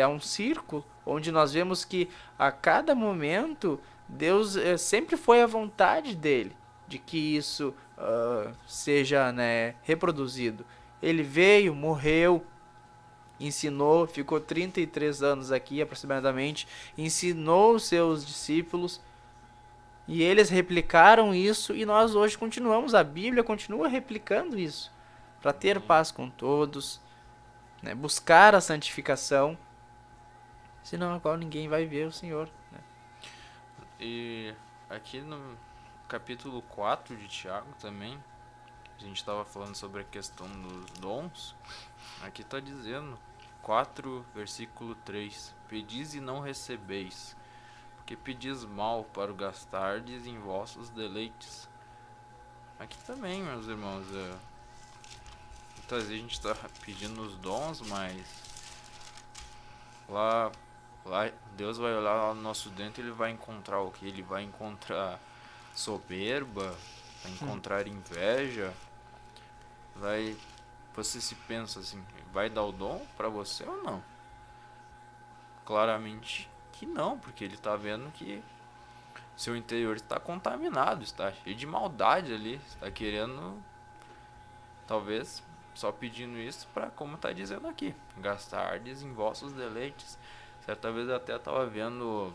um círculo, onde nós vemos que a cada momento, Deus sempre foi a vontade dele, de que isso seja, né, reproduzido. Ele veio, morreu, ensinou, ficou 33 anos aqui aproximadamente, ensinou os seus discípulos, e eles replicaram isso, e nós hoje continuamos, a Bíblia continua replicando isso, para ter paz com todos, né, buscar a santificação, senão a qual ninguém vai ver o Senhor, né? E aqui no capítulo 4 de Tiago também, a gente estava falando sobre a questão dos dons, aqui está dizendo, 4, versículo 3, pedis e não recebeis, porque pedis mal para o gastardes em vossos deleites. Aqui também, meus irmãos, muitas vezes a gente está pedindo os dons, mas lá Lá, Deus vai olhar lá no nosso dentro, ele vai encontrar o que? Ele vai encontrar soberba, vai encontrar inveja, vai... Você se pensa assim, vai dar o dom pra você ou não? Claramente que não, porque ele tá vendo que seu interior está contaminado, está cheio de maldade ali, está querendo, talvez, só pedindo isso para, como tá dizendo aqui, gastardes em vossos deleites. Certa vez eu até estava vendo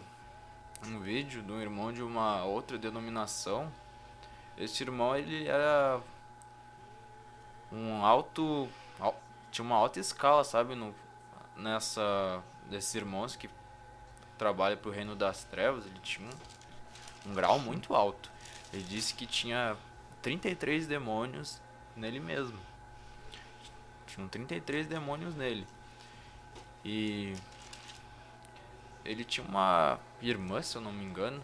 um vídeo de um irmão de uma outra denominação. Esse irmão, ele era tinha uma alta escala, sabe, desses irmãos que trabalham pro reino das trevas. Ele tinha um grau muito alto. Ele disse que tinha 33 demônios nele mesmo. Tinham 33 demônios nele. E ele tinha uma irmã, se eu não me engano,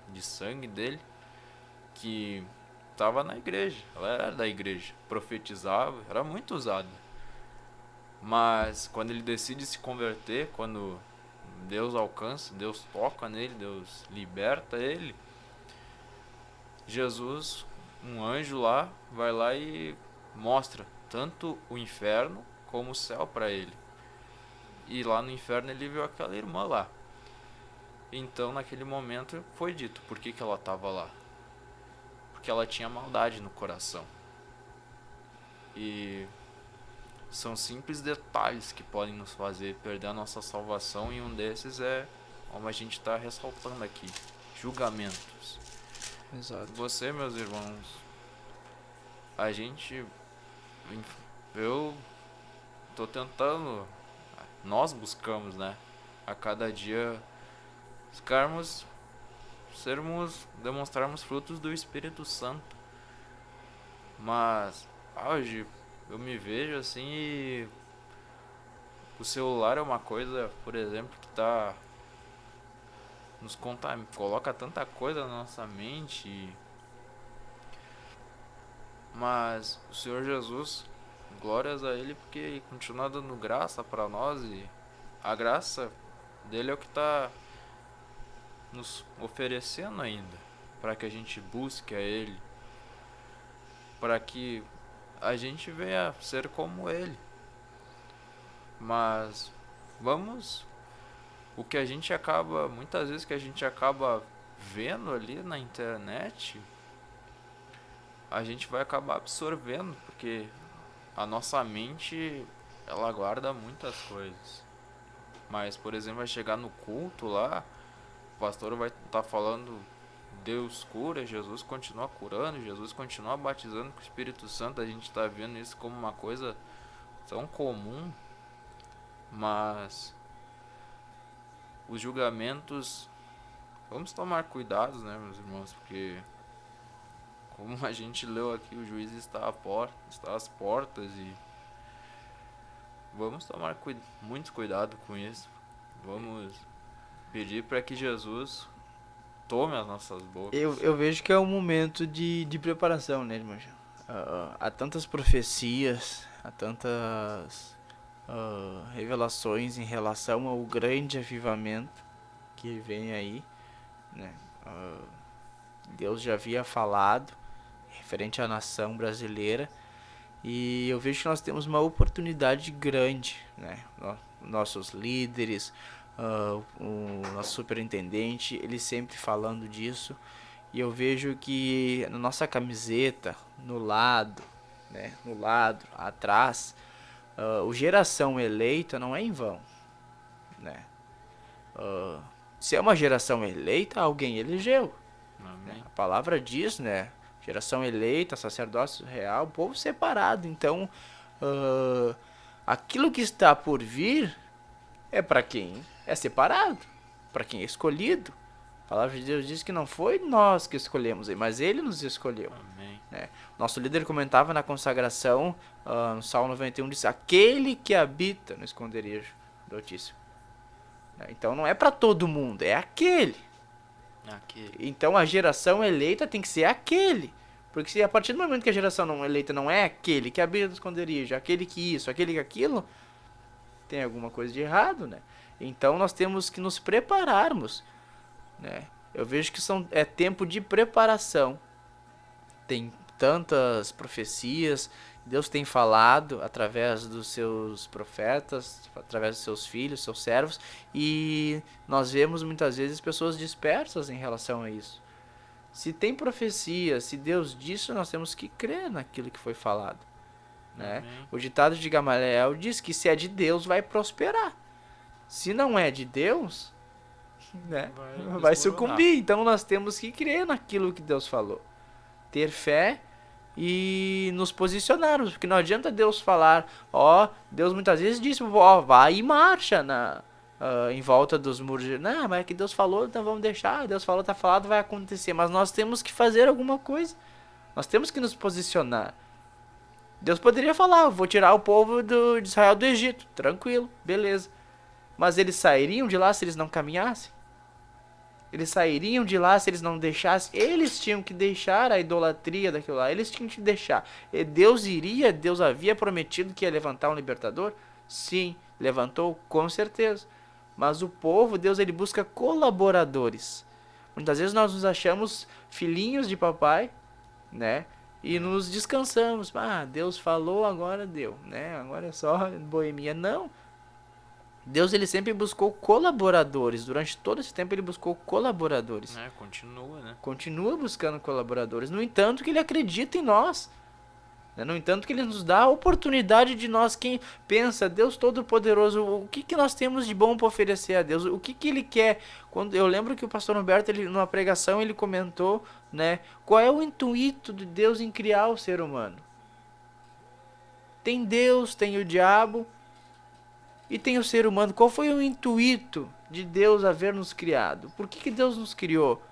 de sangue dele, que estava na igreja. Ela era da igreja, profetizava, era muito usada. Mas quando ele decide se converter, quando Deus alcança, Deus toca nele, Deus liberta ele, Jesus, um anjo lá, vai lá e mostra tanto o inferno como o céu para ele. E lá no inferno ele viu aquela irmã lá. Então naquele momento foi dito por que ela estava lá. Porque ela tinha maldade no coração. E são simples detalhes que podem nos fazer perder a nossa salvação, e um desses é, como a gente está ressaltando aqui, julgamentos. Exato. Você, meus irmãos, eu tô tentando, nós buscamos, né, a cada dia demonstrarmos frutos do Espírito Santo. Mas hoje eu me vejo assim, e o celular é uma coisa, por exemplo, que coloca tanta coisa na nossa mente. Mas o Senhor Jesus, glórias a Ele, porque Ele continua dando graça para nós, e a graça dele é o que está nos oferecendo ainda, para que a gente busque a Ele, para que a gente venha ser como Ele. Mas muitas vezes que a gente acaba vendo ali na internet, a gente vai acabar absorvendo, porque a nossa mente, ela guarda muitas coisas. Mas, por exemplo, vai chegar no culto lá, o pastor vai estar falando, Deus cura, Jesus continua curando, Jesus continua batizando com o Espírito Santo. A gente está vendo isso como uma coisa tão comum. Mas os julgamentos, vamos tomar cuidado, né, meus irmãos, porque como a gente leu aqui, o juiz está às portas, e vamos tomar muito cuidado com isso. Vamos pedir para que Jesus tome as nossas bocas. Eu vejo que é um momento de preparação, né, irmão? Há tantas profecias, há tantas revelações em relação ao grande avivamento que vem aí, né? Deus já havia falado referente à nação brasileira, e eu vejo que nós temos uma oportunidade grande, né? Nossos líderes, o nosso superintendente, ele sempre falando disso, e eu vejo que na nossa camiseta, no lado, atrás, o geração eleita não é em vão, né? Se é uma geração eleita, alguém elegeu, né? A palavra diz, né? Geração eleita, sacerdócio real, povo separado. Então, aquilo que está por vir é para quem é separado, para quem é escolhido. A palavra de Deus diz que não foi nós que escolhemos, mas Ele nos escolheu. Amém. Né? Nosso líder comentava na consagração, no Salmo 91, diz: aquele que habita no esconderijo do Altíssimo. Então não é para todo mundo, é aquele. Então a geração eleita tem que ser aquele. Porque se a partir do momento que a geração não eleita não é aquele que habita no esconderijo, aquele que isso, aquele que aquilo, tem alguma coisa de errado, né? Então nós temos que nos prepararmos, né? Eu vejo que é tempo de preparação. Tem tantas profecias, Deus tem falado através dos seus profetas, através dos seus filhos, seus servos, e nós vemos muitas vezes pessoas dispersas em relação a isso. Se tem profecia, se Deus disse, nós temos que crer naquilo que foi falado, né? O ditado de Gamaliel diz que se é de Deus, vai prosperar. Se não é de Deus, né, vai sucumbir. Então nós temos que crer naquilo que Deus falou, ter fé e nos posicionarmos, porque não adianta Deus falar, Deus muitas vezes disse, vai e marcha em volta dos muros, não, mas é que Deus falou, então vamos deixar, Deus falou, tá falado, vai acontecer, mas nós temos que fazer alguma coisa, nós temos que nos posicionar. Deus poderia falar, vou tirar o povo de Israel do Egito, tranquilo, beleza, mas eles sairiam de lá se eles não caminhassem? Eles sairiam de lá se eles não deixassem? Eles tinham que deixar a idolatria daquilo lá. Eles tinham que deixar. E Deus havia prometido que ia levantar um libertador? Sim, levantou com certeza. Mas o povo, Deus, ele busca colaboradores. Muitas vezes nós nos achamos filhinhos de papai, né? E nos descansamos. Deus falou, agora deu, né? Agora é só boemia. Não. Deus, ele sempre buscou colaboradores. Durante todo esse tempo ele buscou colaboradores. Continua, né? Continua buscando colaboradores. No entanto que ele acredita em nós. No entanto que ele nos dá a oportunidade de nós, quem pensa, Deus Todo-Poderoso, o que nós temos de bom para oferecer a Deus? O que ele quer? Eu lembro que o pastor Humberto, numa pregação, ele comentou, né? Qual é o intuito de Deus em criar o ser humano? Tem Deus, tem o diabo e tem o ser humano. Qual foi o intuito de Deus haver nos criado? Por que Deus nos criou?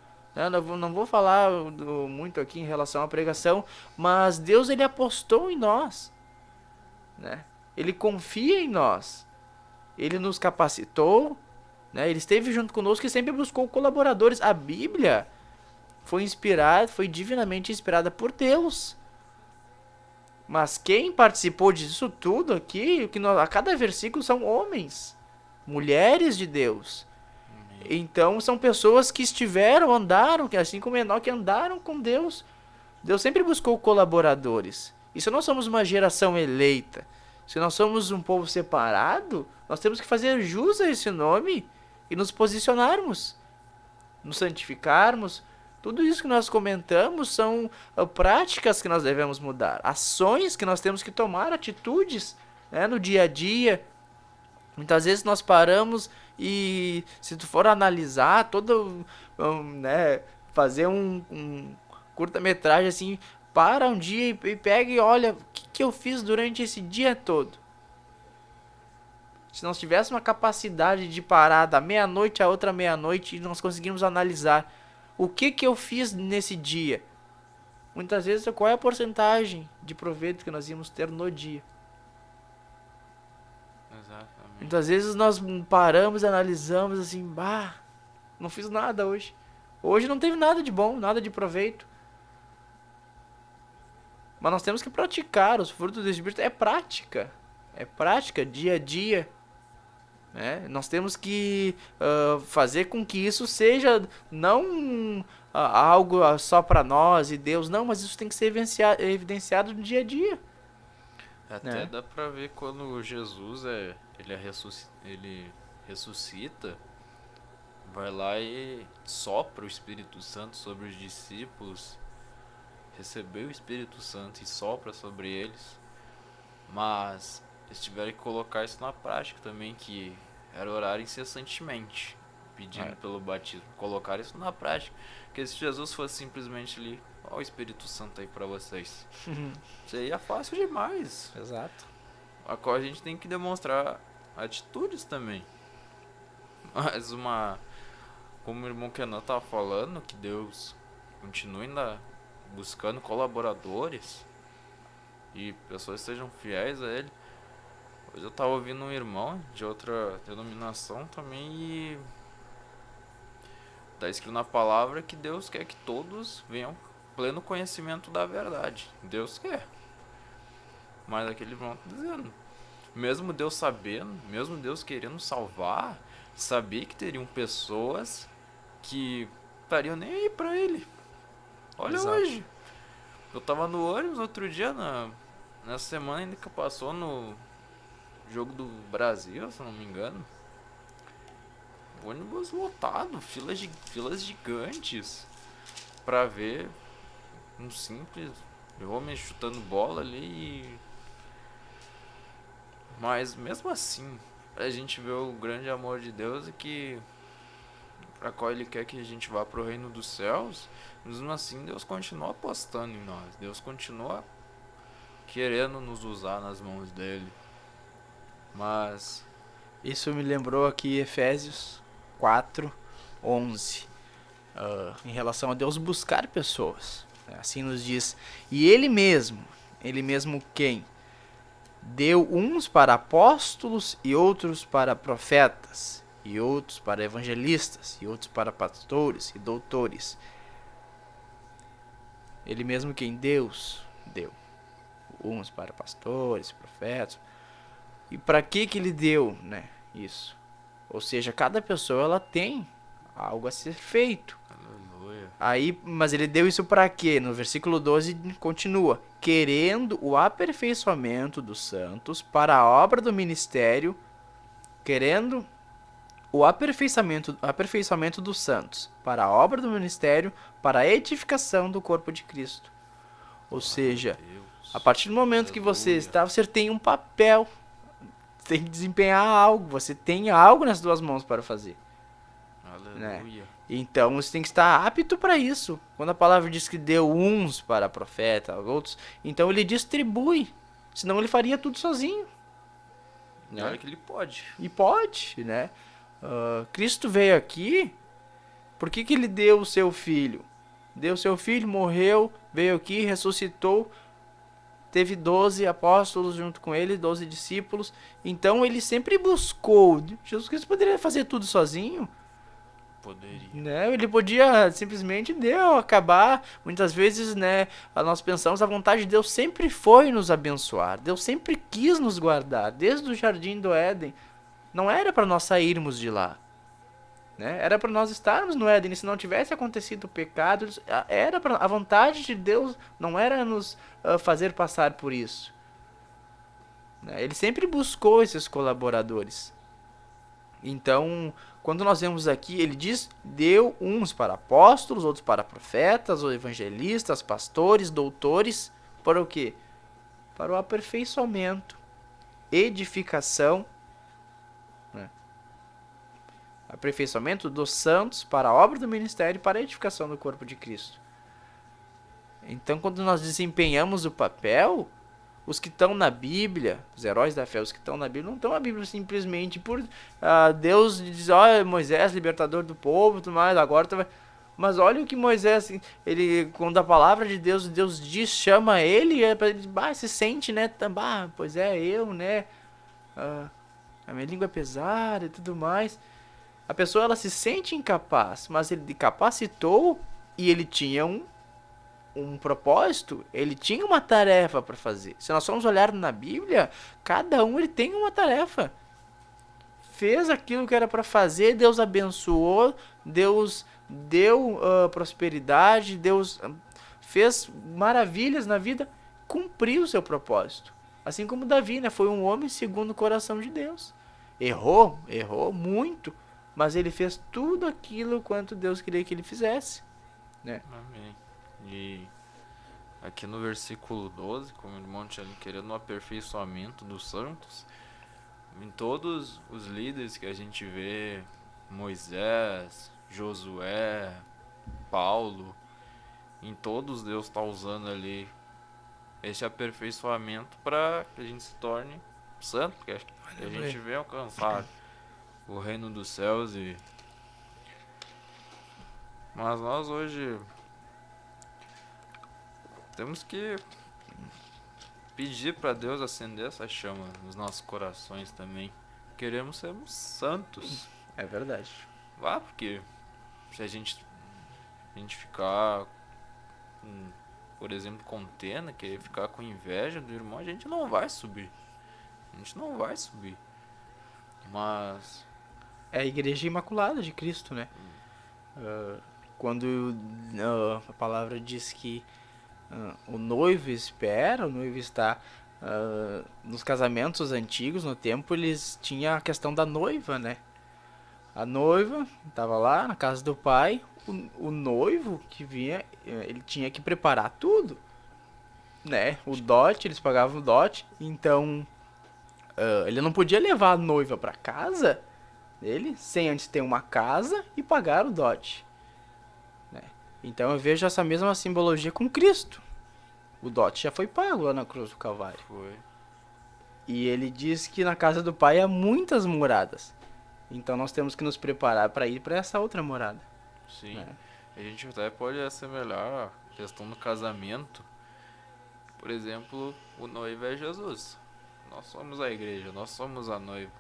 Não vou falar muito aqui em relação à pregação, mas Deus, ele apostou em nós, né? Ele confia em nós, ele nos capacitou, né? Ele esteve junto conosco e sempre buscou colaboradores. A Bíblia foi divinamente inspirada por Deus. Mas quem participou disso tudo aqui, a cada versículo são homens, mulheres de Deus. Então são pessoas que andaram, assim como Enoque, andaram com Deus. Deus sempre buscou colaboradores. E se nós somos uma geração eleita, se nós somos um povo separado, nós temos que fazer jus a esse nome e nos posicionarmos, nos santificarmos. Tudo isso que nós comentamos são práticas que nós devemos mudar, ações que nós temos que tomar, atitudes, né, no dia a dia. Muitas vezes nós paramos e, se tu for analisar, fazer um curta-metragem assim, para um dia e pega e olha o que eu fiz durante esse dia todo. Se nós tivéssemos uma capacidade de parar da meia-noite a outra meia-noite e nós conseguirmos analisar o que eu fiz nesse dia, muitas vezes qual é a porcentagem de proveito que nós íamos ter no dia. Exatamente. Muitas vezes nós paramos e analisamos assim, não fiz nada hoje. Hoje não teve nada de bom, nada de proveito. Mas nós temos que praticar, os frutos do Espírito é prática, dia a dia. Né? Nós temos que fazer com que isso seja não algo só para nós e Deus, não, mas isso tem que ser evidenciado no dia a dia. Até dá pra ver quando Jesus ele ressuscita, vai lá e sopra o Espírito Santo sobre os discípulos, recebeu o Espírito Santo e sopra sobre eles, mas eles tiveram que colocar isso na prática também, que era orar incessantemente, pedindo pelo batismo, colocar isso na prática, porque se Jesus fosse simplesmente ali, ó, o Espírito Santo aí pra vocês, seria fácil demais. Exato. A qual a gente tem que demonstrar atitudes também. Mas como o irmão Kenan tava falando, que Deus continue ainda buscando colaboradores e pessoas que sejam fiéis a Ele. Hoje eu tava ouvindo um irmão de outra denominação também e tá escrito na palavra que Deus quer que todos venham pleno conhecimento da verdade. Deus quer. Mas aquele irmão tá dizendo, mesmo Deus sabendo, mesmo Deus querendo salvar, sabia que teriam pessoas que estariam nem aí pra ele. Olha Exato. hoje. Eu tava no ônibus outro dia, nessa semana ainda que passou no jogo do Brasil, se eu não me engano. Ônibus lotado, filas gigantes pra ver um simples homem chutando bola ali. Mas mesmo assim, a gente vê o grande amor de Deus e que para qual Ele quer que a gente vá pro reino dos céus. Mesmo assim, Deus continua apostando em nós. Deus continua querendo nos usar nas mãos dele. Mas Isso me lembrou aqui Efésios 4:11, em relação a Deus buscar pessoas. Assim nos diz, e Ele mesmo quem? Deu uns para apóstolos e outros para profetas, e outros para evangelistas, e outros para pastores e doutores. Ele mesmo quem? Deus deu. Uns para pastores, profetas. E para que ele deu, né? Isso. Ou seja, cada pessoa ela tem algo a ser feito. aleluia. Aí, mas ele deu isso para quê? No versículo 12 continua: querendo o aperfeiçoamento dos santos para a obra do ministério, querendo o aperfeiçoamento dos santos para a obra do ministério, para a edificação do corpo de Cristo. Ou seja, Deus. a partir do momento que você Aleluia. está, você tem um papel, tem que desempenhar algo, você tem algo nas duas mãos para fazer. Aleluia. Então você tem que estar apto para isso. Quando a palavra diz que deu uns para profeta, outros, então ele distribui. Senão ele faria tudo sozinho. E olha que ele pode. E pode, né? Cristo veio aqui. Por que ele deu o seu filho? Deu o seu filho, morreu, veio aqui, ressuscitou. Teve 12 apóstolos junto com ele, 12 discípulos. Então ele sempre buscou. Jesus Cristo poderia fazer tudo sozinho. Poderia. Né? Ele podia simplesmente acabar. Muitas vezes, né, nós pensamos, a vontade de Deus sempre foi nos abençoar. Deus sempre quis nos guardar, desde o jardim do Éden. Não era para nós sairmos de lá, né? Era para nós estarmos no Éden. E se não tivesse acontecido o pecado, era para a vontade de Deus não era nos fazer passar por isso, né? Ele sempre buscou esses colaboradores. Então, quando nós vemos aqui, ele diz, deu uns para apóstolos, outros para profetas, ou evangelistas, pastores, doutores, para o quê? Para o aperfeiçoamento, edificação, né? Aperfeiçoamento dos santos para a obra do ministério e para a edificação do corpo de Cristo. Então, quando nós desempenhamos o papel, os que estão na Bíblia, os heróis da fé, os que estão na Bíblia, não estão na Bíblia simplesmente por Deus diz, olha, Moisés, libertador do povo, tudo mais, agora tu vai... Mas olha o que Moisés, ele, quando a palavra de Deus diz, chama ele, ele se sente, né, pois é, eu, né, a minha língua é pesada e tudo mais. A pessoa, ela se sente incapaz, mas ele capacitou e ele tinha um propósito, ele tinha uma tarefa para fazer. Se nós formos olhar na Bíblia, cada um ele tem uma tarefa. Fez aquilo que era para fazer, Deus abençoou, Deus deu prosperidade, Deus fez maravilhas na vida, cumpriu o seu propósito. Assim como Davi, né, foi um homem segundo o coração de Deus. Errou muito, mas ele fez tudo aquilo quanto Deus queria que ele fizesse, né? Amém. E aqui no versículo 12, como o irmão tinha ali, querendo o aperfeiçoamento dos santos, em todos os líderes que a gente vê, Moisés, Josué, Paulo, em todos Deus está usando ali esse aperfeiçoamento para que a gente se torne santo, que a gente venha alcançar o reino dos céus. Mas nós hoje temos que pedir para Deus acender essa chama nos nossos corações também. Queremos sermos santos. É verdade. Porque se a gente ficar, por exemplo, contenda, querer ficar com inveja do irmão, a gente não vai subir. Mas é a Igreja Imaculada de Cristo, né? Quando a palavra diz que o noivo espera, o noivo está... nos casamentos antigos, no tempo, eles tinham a questão da noiva, né? A noiva estava lá na casa do pai, o noivo que vinha, ele tinha que preparar tudo, né? O dote, eles pagavam o dote, então ele não podia levar a noiva para casa dele sem antes ter uma casa e pagar o dote, né? Então eu vejo essa mesma simbologia com Cristo. O dote já foi pago lá na cruz do Calvário. Foi. E ele diz que na casa do pai há muitas moradas. Então nós temos que nos preparar para ir para essa outra morada. Sim. né? A gente até pode assemelhar a questão do casamento. Por exemplo, o noivo é Jesus. Nós somos a igreja, nós somos a noiva.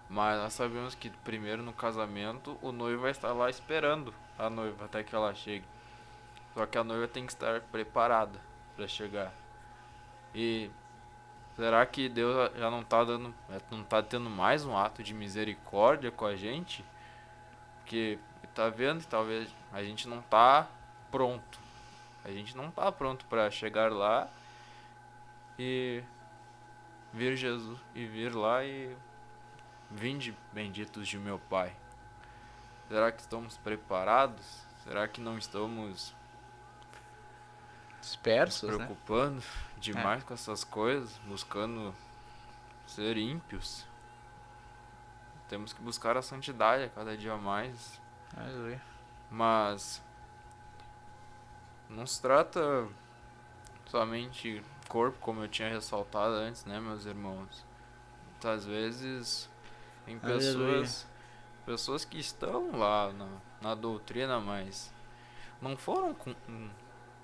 Mas nós sabemos que primeiro no casamento o noivo vai estar lá esperando a noiva até que ela chegue. Só que a noiva tem que estar preparada para chegar. E será que Deus já não tá tendo mais um ato de misericórdia com a gente? Porque tá vendo, talvez a gente não tá pronto. A gente não tá pronto para chegar lá e vir Jesus e vir lá e vinde benditos de meu Pai. Será que estamos preparados? Será que não estamos Dispersos, nos né? preocupando demais com essas coisas, buscando ser ímpios? Temos que buscar a santidade a cada dia mais. Aleluia. Mas não se trata somente corpo, como eu tinha ressaltado antes, né, meus irmãos? Muitas vezes tem pessoas que estão lá na doutrina, mas não foram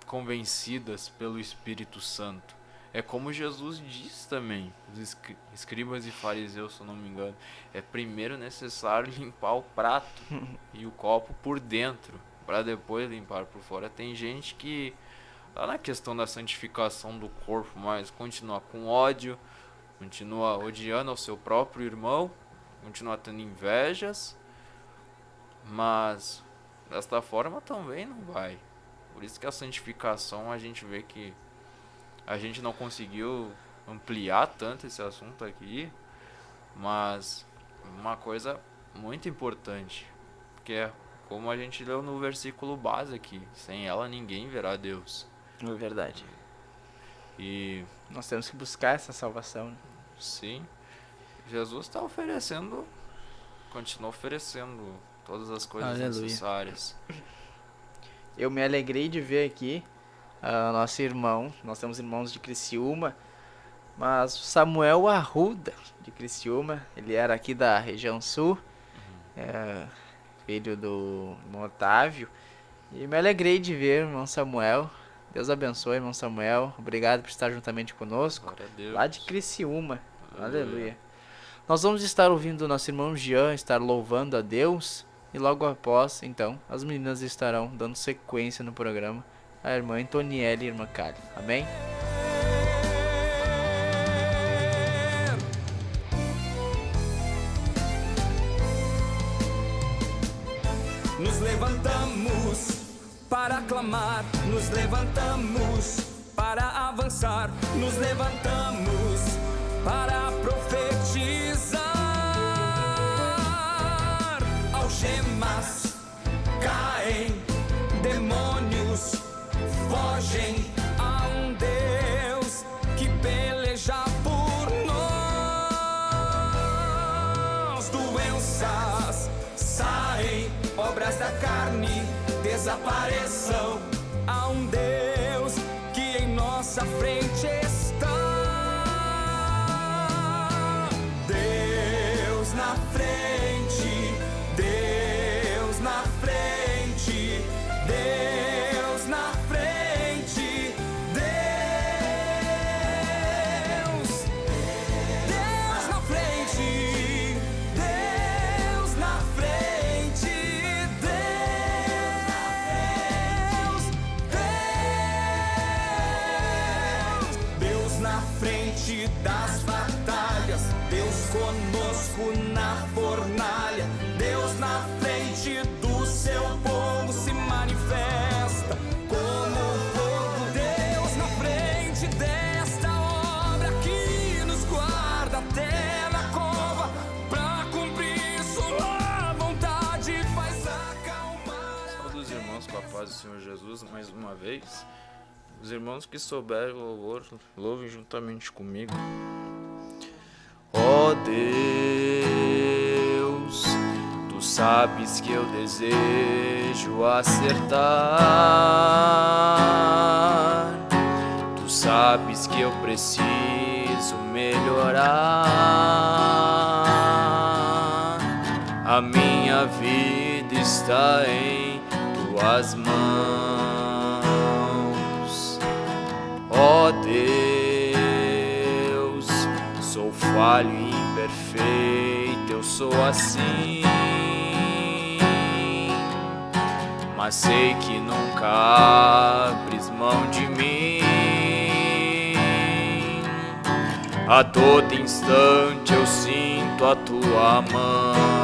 convencidas pelo Espírito Santo. É como Jesus diz também, os escribas e fariseus, se eu não me engano, é primeiro necessário limpar o prato e o copo por dentro, para depois limpar por fora. Tem gente que tá na questão da santificação do corpo, mas continua com ódio, continua odiando ao seu próprio irmão, continua tendo invejas, mas desta forma também não vai. Por isso que a santificação, a gente vê que a gente não conseguiu ampliar tanto esse assunto aqui, mas uma coisa muito importante, que é como a gente leu no versículo base aqui, sem ela ninguém verá Deus. É verdade. E Nós temos que buscar essa salvação, né? sim, Jesus está oferecendo, continua oferecendo todas as coisas Aleluia. necessárias. Eu me alegrei de ver aqui nosso irmão, nós temos irmãos de Criciúma, mas o Samuel Arruda de Criciúma, ele era aqui da região sul, filho do irmão Otávio, e me alegrei de ver o irmão Samuel. Deus abençoe, irmão Samuel, obrigado por estar juntamente conosco, Glória a Deus. lá de Criciúma. Aleluia. Aleluia. Nós vamos estar ouvindo o nosso irmão Jean estar louvando a Deus, e logo após, então, as meninas estarão dando sequência no programa, a irmã Antonielle e a irmã Kali. Amém? Nos levantamos para clamar, nos levantamos para avançar, nos levantamos para profetizar. Algemas caem, demônios fogem, a um Deus que peleja por nós. Doenças saem, obras da carne desapareçam, a um Deus que em nossa frente está. Deus na frente, Deus na frente, Deus na frente, Deus na frente, Deus na frente, Deus na frente das batalhas, Deus conosco na fornalha. paz do Senhor Jesus mais uma vez. Os irmãos que souberem o louvor, louvem juntamente comigo. Ó Deus, Tu sabes que eu desejo acertar. Tu sabes que eu preciso melhorar. A minha vida está em Tuas mãos. Ó Deus, sou falho e imperfeito, eu sou assim, mas sei que nunca abres mão de mim. A todo instante eu sinto a Tua mão.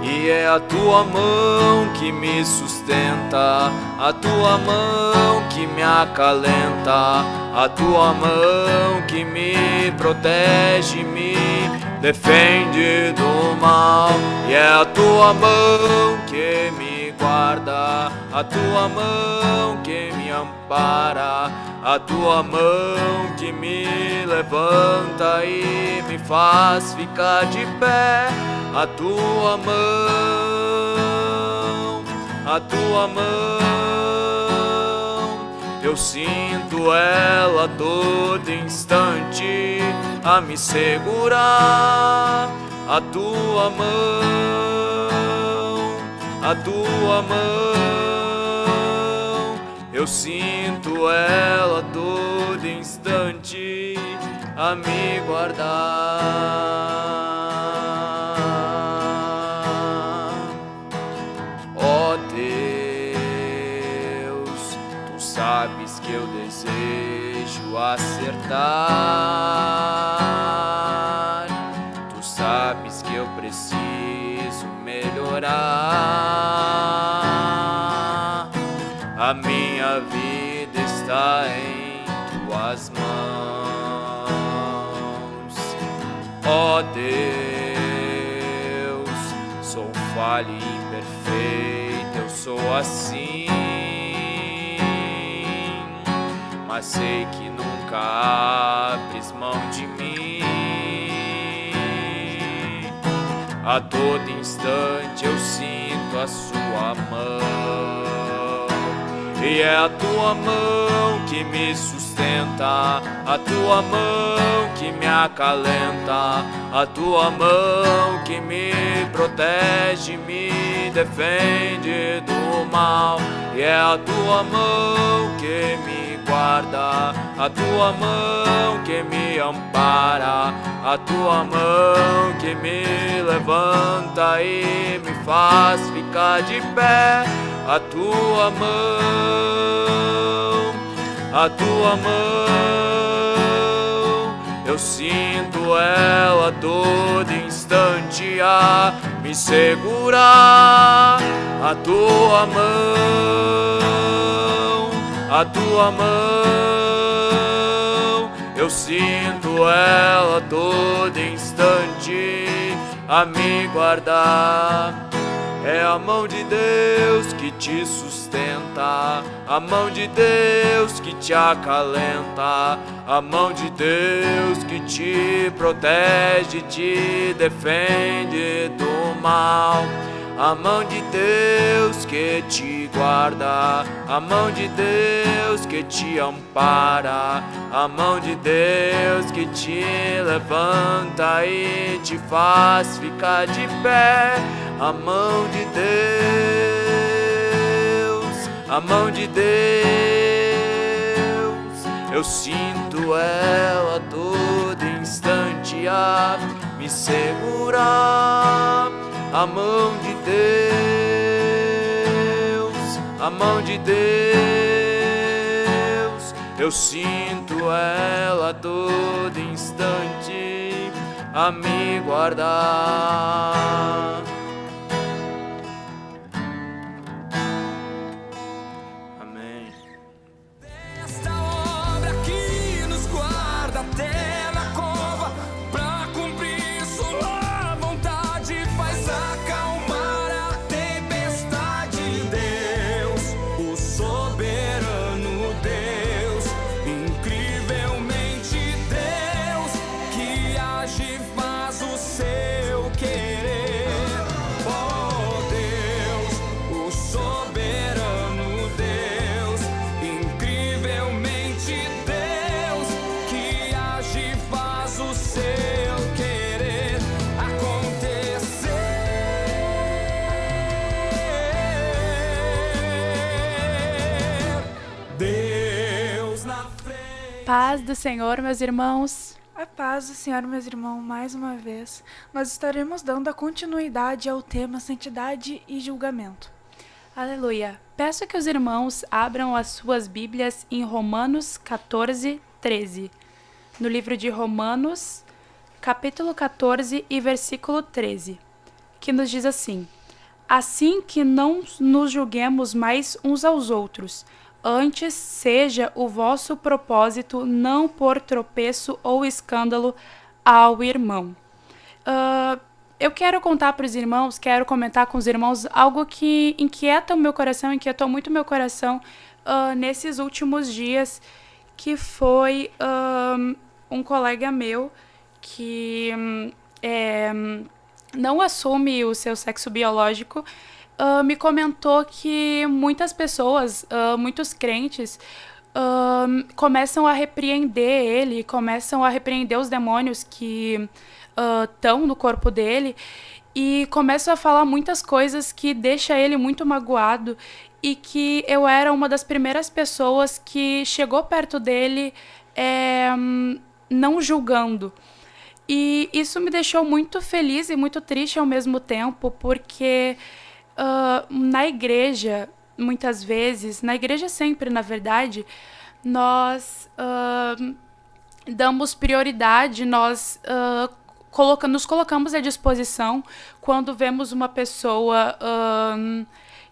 E é a Tua mão que me sustenta, a Tua mão que me acalenta, a Tua mão que me protege, me defende do mal. E é a Tua mão que me guarda, a Tua mão que me ampara, a Tua mão que me levanta e me faz ficar de pé. A Tua mão, a Tua mão, eu sinto ela todo instante a me segurar. A Tua mão, a Tua mão, eu sinto ela todo instante a me guardar. Ó Deus, Tu sabes que eu desejo acertar. Tu sabes que eu preciso melhorar. A minha vida está em Tuas mãos. Ó Deus, sou falho e imperfeito, eu sou assim, mas sei que nunca abres mão de mim. A todo instante eu sinto a Sua mão. E é a Tua mão que me sustenta, a Tua mão que me acalenta, a Tua mão que me protege, me defende do mal. E é a Tua mão que me guarda, a Tua mão que me ampara, a Tua mão que me levanta e me faz ficar de pé. A Tua mão, a Tua mão, eu sinto ela todo instante a me segurar. A Tua mão, a Tua mão, eu sinto ela todo instante a me guardar. É a mão de Deus que te sustenta, a mão de Deus que te acalenta, a mão de Deus que te protege, te defende do mal. A mão de Deus que te guarda, a mão de Deus que te ampara, a mão de Deus que te levanta e te faz ficar de pé. A mão de Deus, a mão de Deus, eu sinto ela todo instante a me segurar. A mão de Deus, a mão de Deus, eu sinto ela todo instante a me guardar. Amém. Esta obra que nos guarda até na cova, pra cumprir Sua vontade, faz a paz do Senhor, meus irmãos. A paz do Senhor, meus irmãos, mais uma vez, nós estaremos dando a continuidade ao tema Santidade e Julgamento. Aleluia. Peço que os irmãos abram as suas Bíblias em Romanos 14, 13. No livro de Romanos, capítulo 14 e versículo 13, que nos diz assim: assim que não nos julguemos mais uns aos outros, antes seja o vosso propósito não pôr tropeço ou escândalo ao irmão. Eu quero contar para os irmãos, quero comentar com os irmãos algo que inquieta o meu coração, inquietou muito o meu coração nesses últimos dias, que foi um colega meu que não assume o seu sexo biológico, me comentou que muitas pessoas, muitos crentes, começam a repreender ele, começam a repreender os demônios que estão no corpo dele e começam a falar muitas coisas que deixam ele muito magoado, e que eu era uma das primeiras pessoas que chegou perto dele não julgando. E isso me deixou muito feliz e muito triste ao mesmo tempo, porque na igreja, muitas vezes, na igreja sempre, na verdade, nós damos prioridade, nós nos colocamos à disposição quando vemos uma pessoa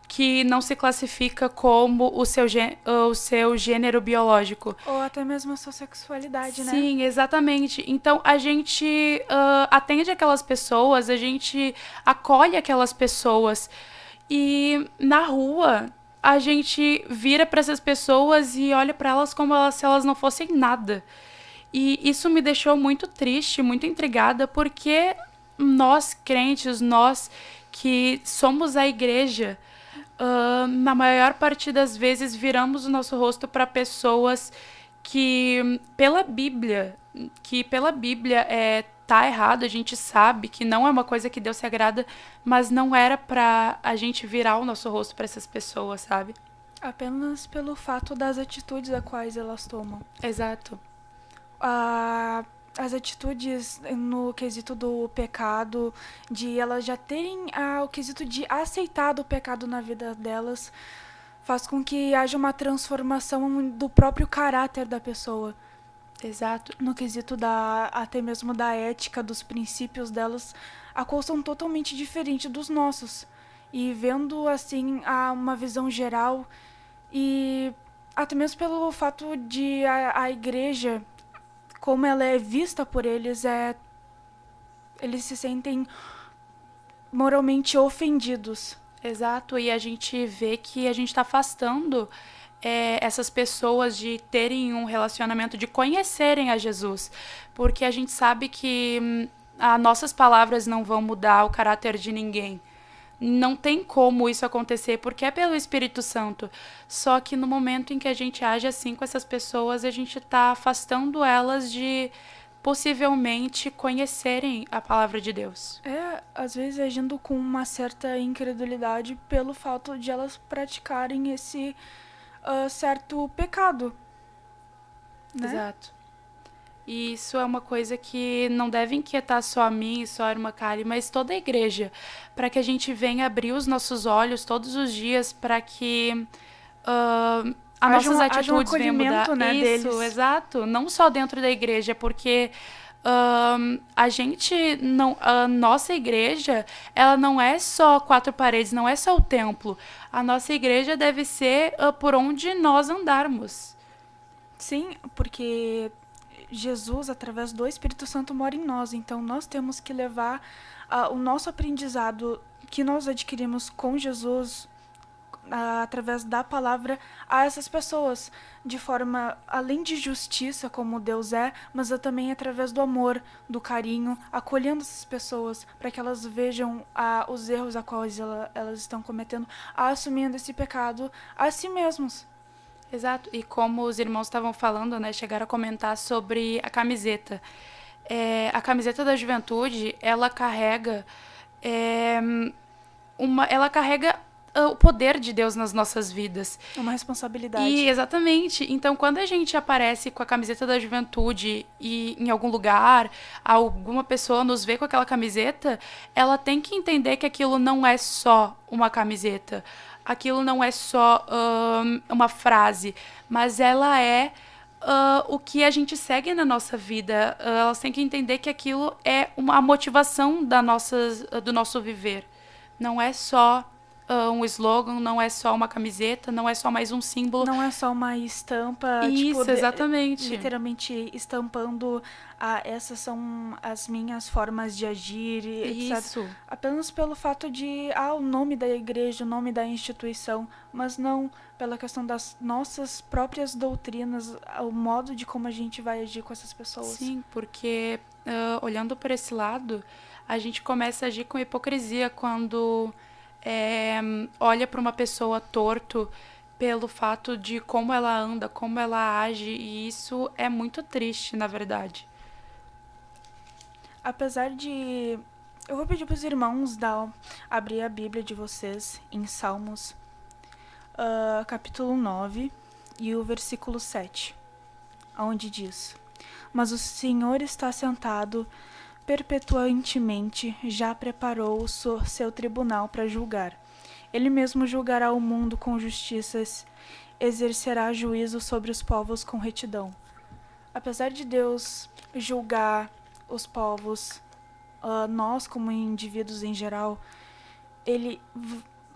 que não se classifica como o seu gênero biológico. Ou até mesmo a sua sexualidade, né? Sim, exatamente. Então, a gente atende aquelas pessoas, a gente acolhe aquelas pessoas. E na rua, a gente vira para essas pessoas e olha para elas como se elas não fossem nada. E isso me deixou muito triste, muito intrigada, porque nós crentes, nós que somos a igreja, na maior parte das vezes viramos o nosso rosto para pessoas que pela Bíblia tá errado, a gente sabe que não é uma coisa que Deus se agrada, mas não era pra a gente virar o nosso rosto para essas pessoas, sabe? Apenas pelo fato das atitudes a quais elas tomam. Exato. As atitudes no quesito do pecado, de elas já terem o quesito de aceitar o pecado na vida delas, faz com que haja uma transformação do próprio caráter da pessoa. Exato. No quesito até mesmo da ética, dos princípios delas, a qual são totalmente diferentes dos nossos. E vendo, assim, uma visão geral, e até mesmo pelo fato de a igreja, como ela é vista por eles, eles se sentem moralmente ofendidos. Exato, e a gente vê que a gente está afastando essas pessoas de terem um relacionamento, de conhecerem a Jesus, porque a gente sabe que as nossas palavras não vão mudar o caráter de ninguém. Não tem como isso acontecer, porque é pelo Espírito Santo. Só que no momento em que a gente age assim com essas pessoas, a gente está afastando elas de possivelmente conhecerem a palavra de Deus. Às vezes agindo com uma certa incredulidade pelo fato de elas praticarem esse certo pecado, né? Exato. E isso é uma coisa que não deve inquietar só a mim, só a irmã Kali, mas toda a igreja, para que a gente venha abrir os nossos olhos todos os dias, para que as nossas atitudes venham mudar. Né, isso, deles. Exato. Não só dentro da igreja, porque a nossa igreja, ela não é só quatro paredes, não é só o templo. A nossa igreja deve ser por onde nós andarmos. Sim, porque Jesus, através do Espírito Santo, mora em nós. Então, nós temos que levar o nosso aprendizado que nós adquirimos com Jesus, através da palavra, a essas pessoas, de forma, além de justiça, como Deus é, mas também através do amor, do carinho, acolhendo essas pessoas, para que elas vejam os erros a quais elas estão cometendo, assumindo esse pecado a si mesmos. Exato, e como os irmãos estavam falando, né, chegaram a comentar sobre a camiseta. A camiseta da juventude, ela carrega o poder de Deus nas nossas vidas. É uma responsabilidade. E exatamente. Então, quando a gente aparece com a camiseta da juventude e em algum lugar, alguma pessoa nos vê com aquela camiseta, ela tem que entender que aquilo não é só uma camiseta. Aquilo não é só uma frase, mas ela é o que a gente segue na nossa vida. Elas têm que entender que aquilo é a motivação do nosso viver. Não é só um slogan, não é só uma camiseta, não é só mais um símbolo. Não é só uma estampa, Isso, tipo, exatamente. literalmente estampando essas são as minhas formas de agir, etc. Isso. Apenas pelo fato de o nome da igreja, o nome da instituição, mas não pela questão das nossas próprias doutrinas, o modo de como a gente vai agir com essas pessoas. Sim, porque olhando por esse lado, a gente começa a agir com hipocrisia quando olha para uma pessoa torto pelo fato de como ela anda, como ela age, e isso é muito triste, na verdade. Apesar de... Eu vou pedir para os irmãos abrir a Bíblia de vocês em Salmos, capítulo 9, e o versículo 7, onde diz: Mas o Senhor está sentado perpetuantemente, já preparou o seu tribunal para julgar. Ele mesmo julgará o mundo com justiças, exercerá juízo sobre os povos com retidão. Apesar de Deus julgar os povos, nós como indivíduos em geral, ele,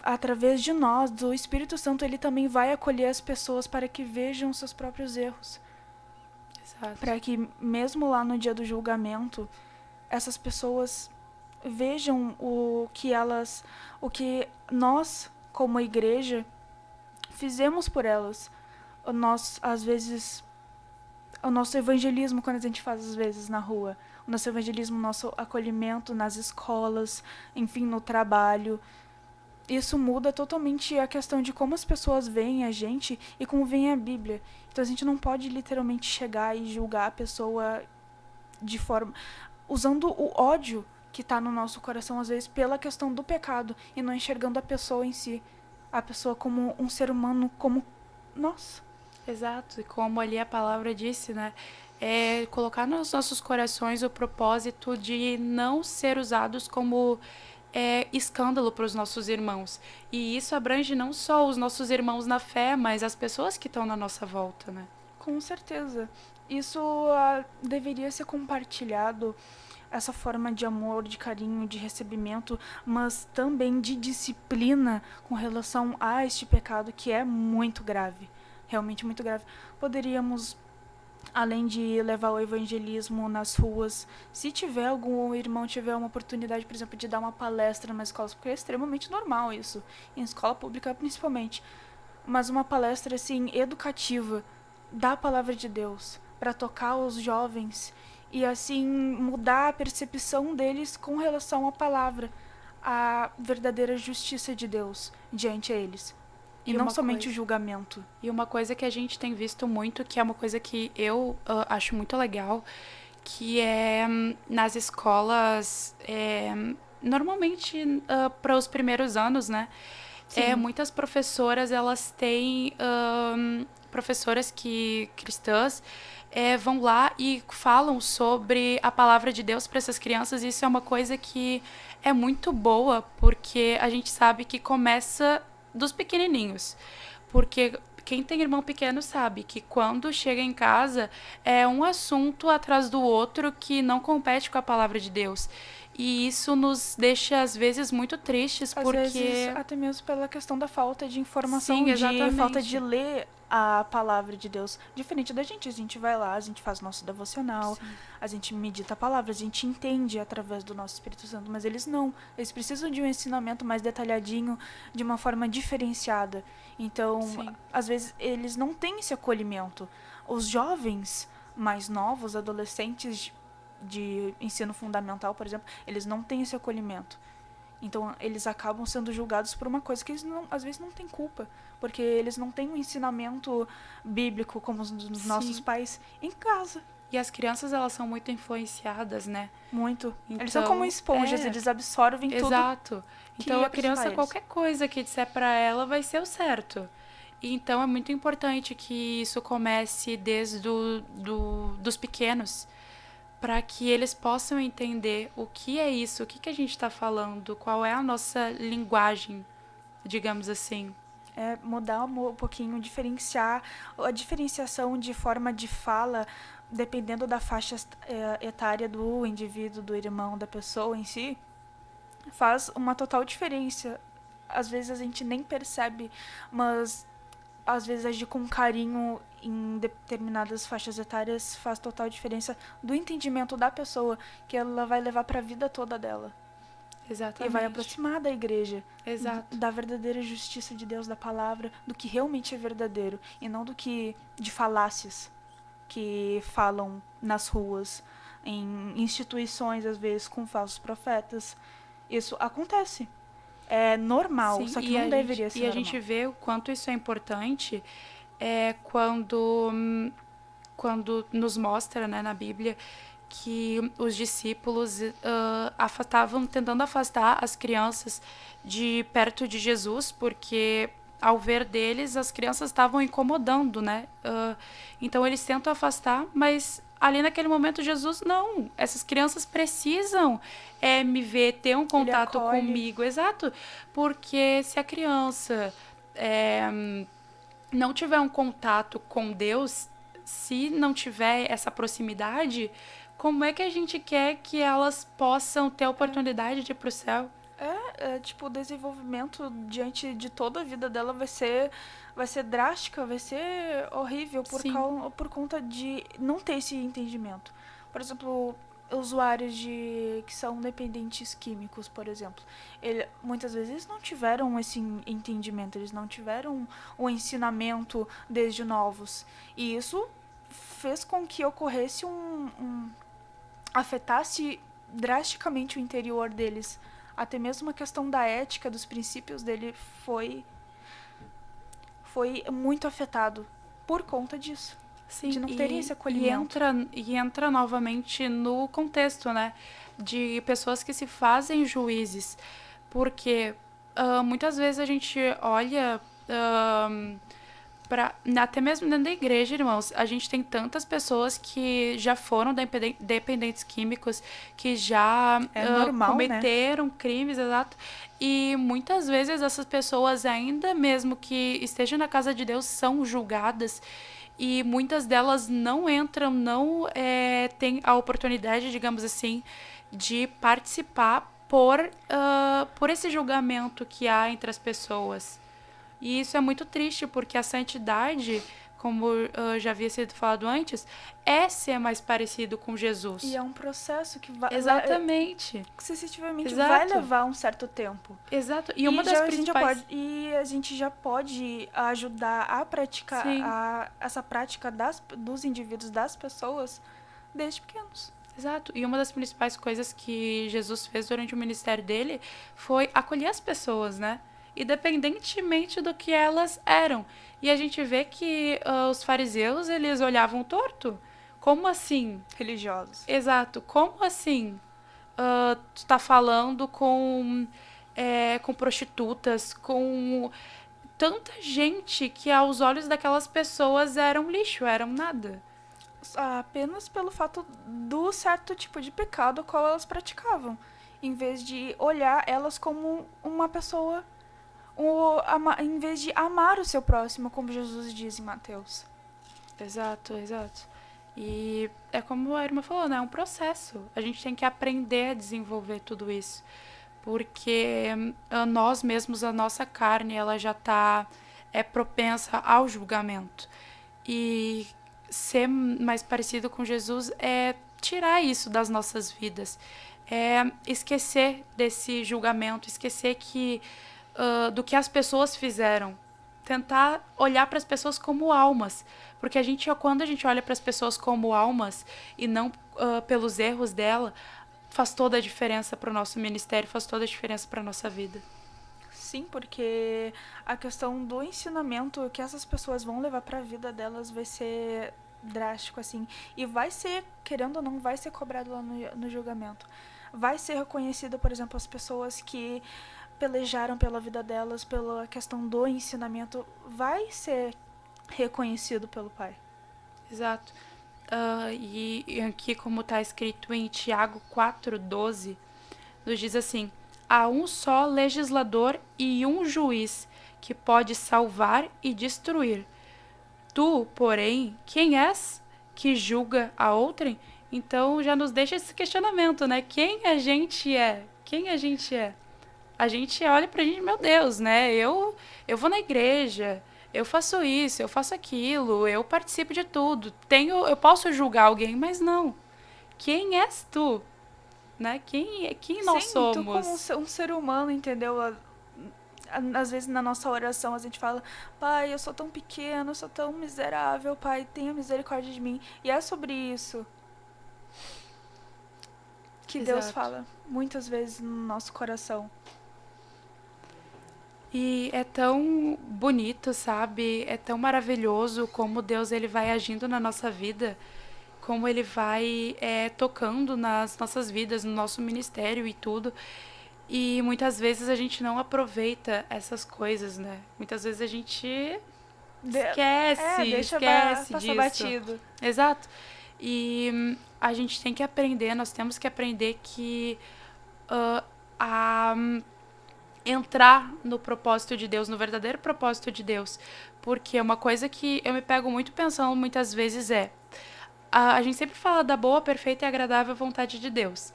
através de nós, do Espírito Santo, ele também vai acolher as pessoas para que vejam seus próprios erros. Exato. Para que mesmo lá no dia do julgamento, essas pessoas vejam o que nós, como igreja, fizemos por elas. Nós, às vezes, o nosso evangelismo, quando a gente faz, às vezes, na rua, o nosso evangelismo, o nosso acolhimento nas escolas, enfim, no trabalho, isso muda totalmente a questão de como as pessoas veem a gente e como veem a Bíblia. Então a gente não pode literalmente chegar e julgar a pessoa de forma... usando o ódio que está no nosso coração, às vezes, pela questão do pecado, e não enxergando a pessoa em si, a pessoa como um ser humano, como nós. Exato, e como ali a palavra disse, né? É colocar nos nossos corações o propósito de não ser usados como escândalo para os nossos irmãos. E isso abrange não só os nossos irmãos na fé, mas as pessoas que estão na nossa volta, né? Com certeza. Isso deveria ser compartilhado, essa forma de amor, de carinho, de recebimento, mas também de disciplina com relação a este pecado que é muito grave, realmente muito grave. Poderíamos, além de levar o evangelismo nas ruas, se tiver algum irmão tiver uma oportunidade, por exemplo, de dar uma palestra nas escolas, porque é extremamente normal isso, em escola pública principalmente, mas uma palestra assim educativa da palavra de Deus, para tocar os jovens e assim mudar a percepção deles com relação à palavra, à verdadeira justiça de Deus diante a eles. E não somente o julgamento. E uma coisa que a gente tem visto muito, que é uma coisa que eu acho muito legal, que é nas escolas, normalmente para os primeiros anos, né? Muitas professoras, elas têm professoras cristãs, vão lá e falam sobre a palavra de Deus para essas crianças. E isso é uma coisa que é muito boa, porque a gente sabe que começa dos pequenininhos. Porque quem tem irmão pequeno sabe que quando chega em casa é um assunto atrás do outro que não compete com a palavra de Deus. E isso nos deixa, às vezes, muito tristes, Às vezes, até mesmo pela questão da falta de informação, Sim, de exatamente. falta de ler a palavra de Deus. Diferente da gente, a gente vai lá, a gente faz nosso devocional, Sim. a gente medita a palavra, a gente entende através do nosso Espírito Santo, mas eles não. Eles precisam de um ensinamento mais detalhadinho, de uma forma diferenciada. Então, Sim. às vezes, eles não têm esse acolhimento. Os jovens mais novos, adolescentes de ensino fundamental, por exemplo, eles não têm esse acolhimento. Então, eles acabam sendo julgados por uma coisa que eles, às vezes, não têm culpa. Porque eles não têm um ensinamento bíblico como os dos nossos pais em casa. E as crianças, elas são muito influenciadas, né? Muito. Eles Então, são como esponjas, é. eles absorvem tudo. Exato. que Então ia a criança, pra eles. qualquer coisa que disser pra ela vai ser o certo. E então é muito importante que isso comece desde dos pequenos, para que eles possam entender o que é isso, o que, que a gente está falando, qual é a nossa linguagem, digamos assim. É mudar um pouquinho, diferenciar. A diferenciação de forma de fala, dependendo da faixa etária do indivíduo, do irmão, da pessoa em si, faz uma total diferença. Às vezes a gente nem percebe, mas às vezes agir com carinho em determinadas faixas etárias faz total diferença do entendimento da pessoa, que ela vai levar para a vida toda dela. Exatamente. E vai aproximar da igreja. Exato. Da verdadeira justiça de Deus, da palavra, do que realmente é verdadeiro. E não do que de falácias que falam nas ruas, em instituições, às vezes, com falsos profetas. Isso acontece. É normal, Sim, só que não deveria ser E a normal. gente vê o quanto isso é importante quando nos mostra, né, na Bíblia, que os discípulos estavam tentando afastar as crianças de perto de Jesus, porque ao ver deles, as crianças estavam incomodando, né? Então eles tentam afastar, mas ali naquele momento Jesus, não, essas crianças precisam me ver, ter um contato acolhe. comigo, exato, porque se a criança não tiver um contato com Deus, se não tiver essa proximidade, como é que a gente quer que elas possam ter a oportunidade de ir pro céu? Tipo, o desenvolvimento diante de toda a vida dela vai ser drástica, vai ser horrível Sim. por conta de não ter esse entendimento. Por exemplo, usuários que são dependentes químicos, por exemplo. Muitas vezes não tiveram esse entendimento, eles não tiveram o ensinamento desde novos. E isso fez com que ocorresse afetasse drasticamente o interior deles. Até mesmo a questão da ética, dos princípios dele foi muito afetado por conta disso. Sim, De não terem esse acolhimento. E entra novamente no contexto, né? De pessoas que se fazem juízes. Porque muitas vezes a gente olha até mesmo dentro da igreja, irmãos, a gente tem tantas pessoas que já foram dependentes químicos, que já normal, cometeram crimes, exato. E muitas vezes essas pessoas, ainda mesmo que estejam na casa de Deus, são julgadas. E muitas delas não entram, não têm a oportunidade, digamos assim, de participar por esse julgamento que há entre as pessoas. E isso é muito triste, porque a santidade, como já havia sido falado antes, é ser mais parecido com Jesus. E é um processo que vai... Exatamente. Sensitivamente Exato. vai levar um certo tempo. Exato. E uma das principais... a gente já pode ajudar a praticar essa prática dos indivíduos, das pessoas, desde pequenos. Exato. E uma das principais coisas que Jesus fez durante o ministério dele foi acolher as pessoas, né? Independentemente do que elas eram. E a gente vê que os fariseus, eles olhavam torto. Como assim? Religiosos. Exato. Como assim? Tu tá falando com prostitutas, com tanta gente que aos olhos daquelas pessoas eram lixo, eram nada. Apenas pelo fato do certo tipo de pecado ao qual elas praticavam. Em vez de olhar elas como uma pessoa... em vez de amar o seu próximo, como Jesus diz em Mateus. Exato. E é como a irmã falou, né? É um processo. A gente tem que aprender a desenvolver tudo isso. Porque nós mesmos, a nossa carne, ela já está propensa ao julgamento. E ser mais parecido com Jesus é tirar isso das nossas vidas. É esquecer desse julgamento, esquecer do que as pessoas fizeram. Tentar olhar para as pessoas como almas. Porque quando a gente olha para as pessoas como almas e não pelos erros dela, faz toda a diferença para o nosso ministério, faz toda a diferença para a nossa vida. Sim, porque a questão do ensinamento que essas pessoas vão levar para a vida delas vai ser drástico, assim. E vai ser, querendo ou não, vai ser cobrado lá no julgamento. Vai ser reconhecido, por exemplo, as pessoas que pelejaram pela vida delas, pela questão do ensinamento, vai ser reconhecido pelo Pai. Exato. E aqui, como está escrito em Tiago 4:12, nos diz assim: há um só legislador e um juiz que pode salvar e destruir. Tu, porém, quem és que julga a outrem? Então já nos deixa esse questionamento, né? Quem a gente é? Quem a gente é? A gente olha pra gente, meu Deus, né? Eu vou na igreja, eu faço isso, eu faço aquilo, eu participo de tudo. Eu posso julgar alguém, mas não. Quem és tu? Né? Quem nós Sim, somos? tu como um ser humano, entendeu? Às vezes na nossa oração a gente fala: Pai, eu sou tão pequeno, eu sou tão miserável, Pai, tenha misericórdia de mim. E é sobre isso que Deus Exato. fala muitas vezes no nosso coração. E é tão bonito, sabe? É tão maravilhoso como Deus ele vai agindo na nossa vida, como ele vai tocando nas nossas vidas, no nosso ministério e tudo. E muitas vezes a gente não aproveita essas coisas, né? Muitas vezes a gente Deixa esquece passar disso. batido. Exato. E a gente tem que aprender, nós temos que aprender que entrar no propósito de Deus, no verdadeiro propósito de Deus. Porque uma coisa que eu me pego muito pensando muitas vezes a gente sempre fala da boa, perfeita e agradável vontade de Deus.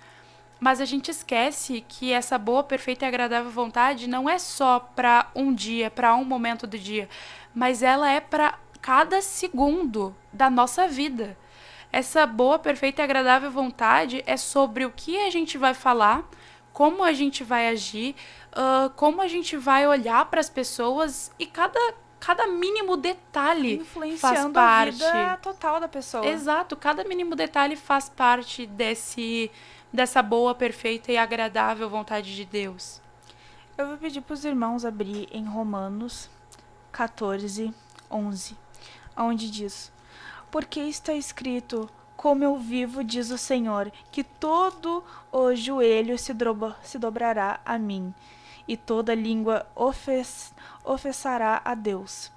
Mas a gente esquece que essa boa, perfeita e agradável vontade não é só para um dia, para um momento do dia, mas ela é para cada segundo da nossa vida. Essa boa, perfeita e agradável vontade é sobre o que a gente vai falar, como a gente vai agir, como a gente vai olhar para as pessoas e cada mínimo detalhe faz Influenciando a parte. vida total da pessoa. Exato, cada mínimo detalhe faz parte dessa boa, perfeita e agradável vontade de Deus. Eu vou pedir para os irmãos abrir em Romanos 14:11, onde diz: porque está escrito: como eu vivo, diz o Senhor, que todo o joelho se dobrará a mim, e toda língua ofensará a Deus.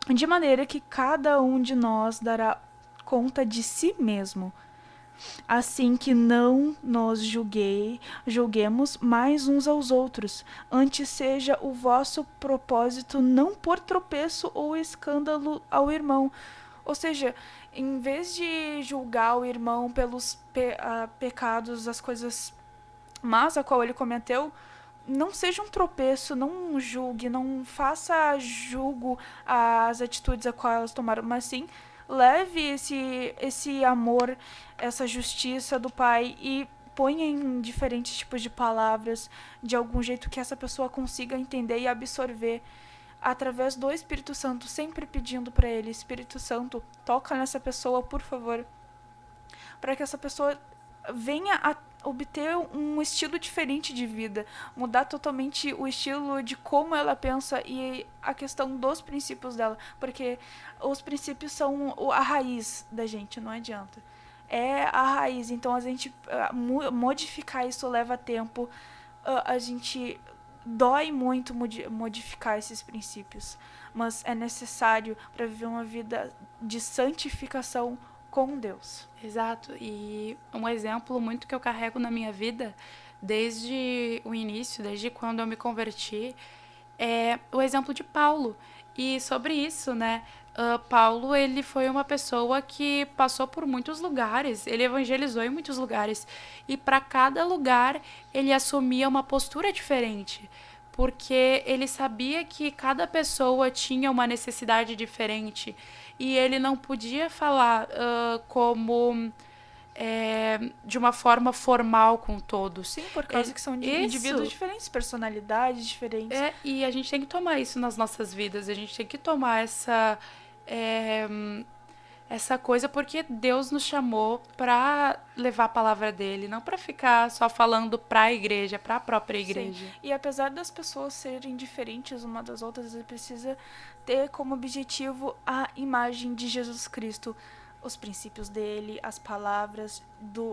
De maneira que cada um de nós dará conta de si mesmo. Assim que não nos julguemos mais uns aos outros, antes seja o vosso propósito não por tropeço ou escândalo ao irmão. Ou seja, em vez de julgar o irmão pelos pecados, as coisas más a qual ele cometeu, não seja um tropeço, não julgue, não faça julgo às atitudes a qual elas tomaram, mas sim leve esse amor, essa justiça do Pai e ponha em diferentes tipos de palavras, de algum jeito que essa pessoa consiga entender e absorver através do Espírito Santo, sempre pedindo para ele: Espírito Santo, toca nessa pessoa, por favor, para que essa pessoa venha a obter um estilo diferente de vida, mudar totalmente o estilo de como ela pensa e a questão dos princípios dela, porque os princípios são a raiz da gente, não adianta. É a raiz, então a gente modificar isso leva tempo, a gente dói muito modificar esses princípios, mas é necessário para viver uma vida de santificação com Deus. Exato. E um exemplo muito que eu carrego na minha vida, desde o início, desde quando eu me converti, é o exemplo de Paulo. E sobre isso, né? Paulo, ele foi uma pessoa que passou por muitos lugares, ele evangelizou em muitos lugares. E para cada lugar, ele assumia uma postura diferente. Porque ele sabia que cada pessoa tinha uma necessidade diferente. E ele não podia falar de uma forma formal com todos. Sim, por causa que são indivíduos diferentes, personalidades diferentes. E a gente tem que tomar isso nas nossas vidas. A gente tem que tomar essa coisa, porque Deus nos chamou para levar a palavra dele, não para ficar só falando para a igreja, para a própria igreja. Sim. E apesar das pessoas serem diferentes uma das outras, ele precisa ter como objetivo a imagem de Jesus Cristo. os princípios dele, as palavras,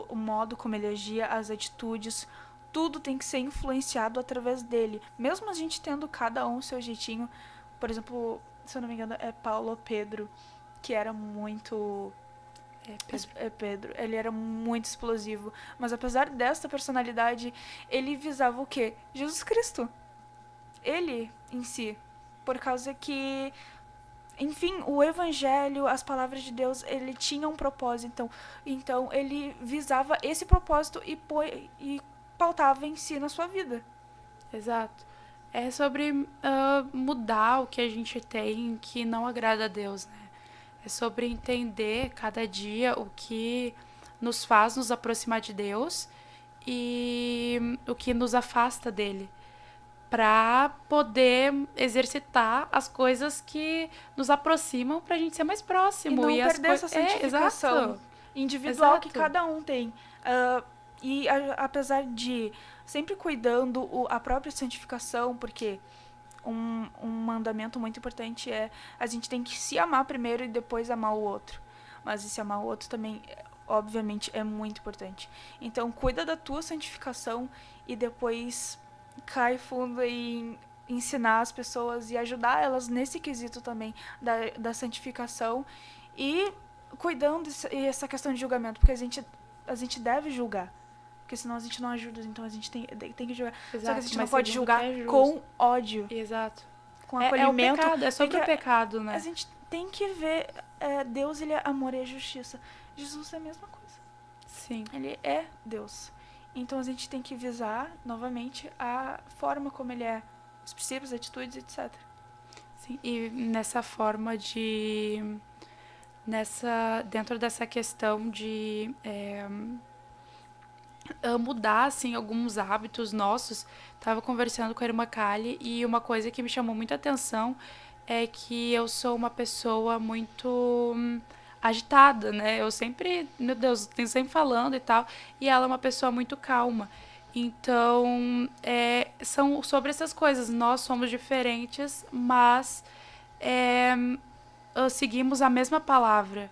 o modo como ele agia, as atitudes, tudo tem que ser influenciado através dele. Mesmo a gente tendo cada um o seu jeitinho, por exemplo, se eu não me engano, é Paulo ou Pedro, que era muito... É Pedro. Ele era muito explosivo. Mas apesar dessa personalidade, ele visava o quê? Jesus Cristo. Ele em si. Por causa que, enfim, o evangelho, as palavras de Deus, ele tinha um propósito. Então ele visava esse propósito e pautava em si na sua vida. Exato. É sobre mudar o que a gente tem que não agrada a Deus, né? É sobre entender cada dia o que nos faz nos aproximar de Deus e o que nos afasta dele, para poder exercitar as coisas que nos aproximam para a gente ser mais próximo. E não as perder essa santificação exato. individual que Exato. cada um tem. Apesar de sempre cuidando a própria santificação, porque um mandamento muito importante é a gente tem que se amar primeiro e depois amar o outro. Mas esse amar o outro também, obviamente, é muito importante. Então, cuida da tua santificação e depois cai fundo em ensinar as pessoas e ajudar elas nesse quesito também da santificação e cuidando dessa questão de julgamento, porque a gente deve julgar. Porque senão a gente não ajuda, então a gente tem que julgar. Exato, só que a gente não mas pode segundo julgar que é justo. com ódio, Exato. com É o acolhimento. pecado, é sobre o pecado, né? A gente tem que ver, Deus, ele é amor e é justiça. Jesus é a mesma coisa. Sim. Ele é Deus. Então a gente tem que visar, novamente, a forma como ele é, os princípios, atitudes, etc. Sim, e nessa forma de... dentro dessa questão de mudar, assim, alguns hábitos nossos. Tava conversando com a irmã Kali e uma coisa que me chamou muita atenção é que eu sou uma pessoa muito agitada, né? Eu sempre, meu Deus, tenho sempre falando e tal, e ela é uma pessoa muito calma. Então, são sobre essas coisas. Nós somos diferentes, mas seguimos a mesma palavra.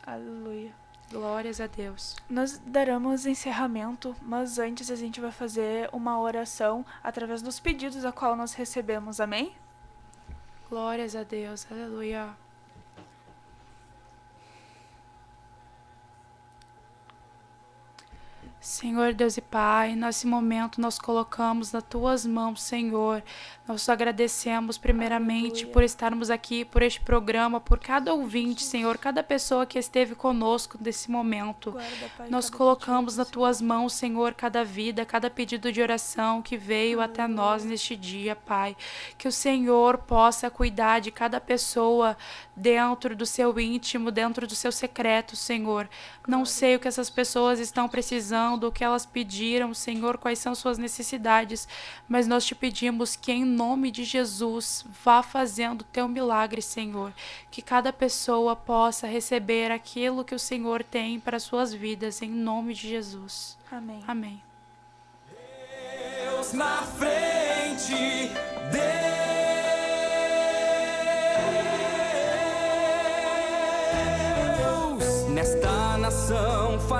Aleluia. Glórias a Deus. Nós daremos encerramento, mas antes a gente vai fazer uma oração através dos pedidos a qual nós recebemos. Amém? Glórias a Deus. Aleluia. Senhor Deus e Pai, nesse momento nós colocamos nas Tuas mãos, Senhor. Nós agradecemos primeiramente Aleluia. por estarmos aqui, por este programa, por cada ouvinte, Senhor, cada pessoa que esteve conosco nesse momento. Guarda, Pai, Nós cada colocamos pedido, nas Tuas mãos, Senhor, cada vida, cada pedido de oração que veio até nós neste dia, Pai. Que o Senhor possa cuidar de cada pessoa dentro do seu íntimo, dentro do seu secreto, Senhor. Não sei o que essas pessoas estão precisando, o que elas pediram, Senhor, quais são suas necessidades, mas nós te pedimos que em nome de Jesus vá fazendo o teu milagre, Senhor, que cada pessoa possa receber aquilo que o Senhor tem para as suas vidas, em nome de Jesus. Amém. Amém. Deus na frente, Deus nesta nação.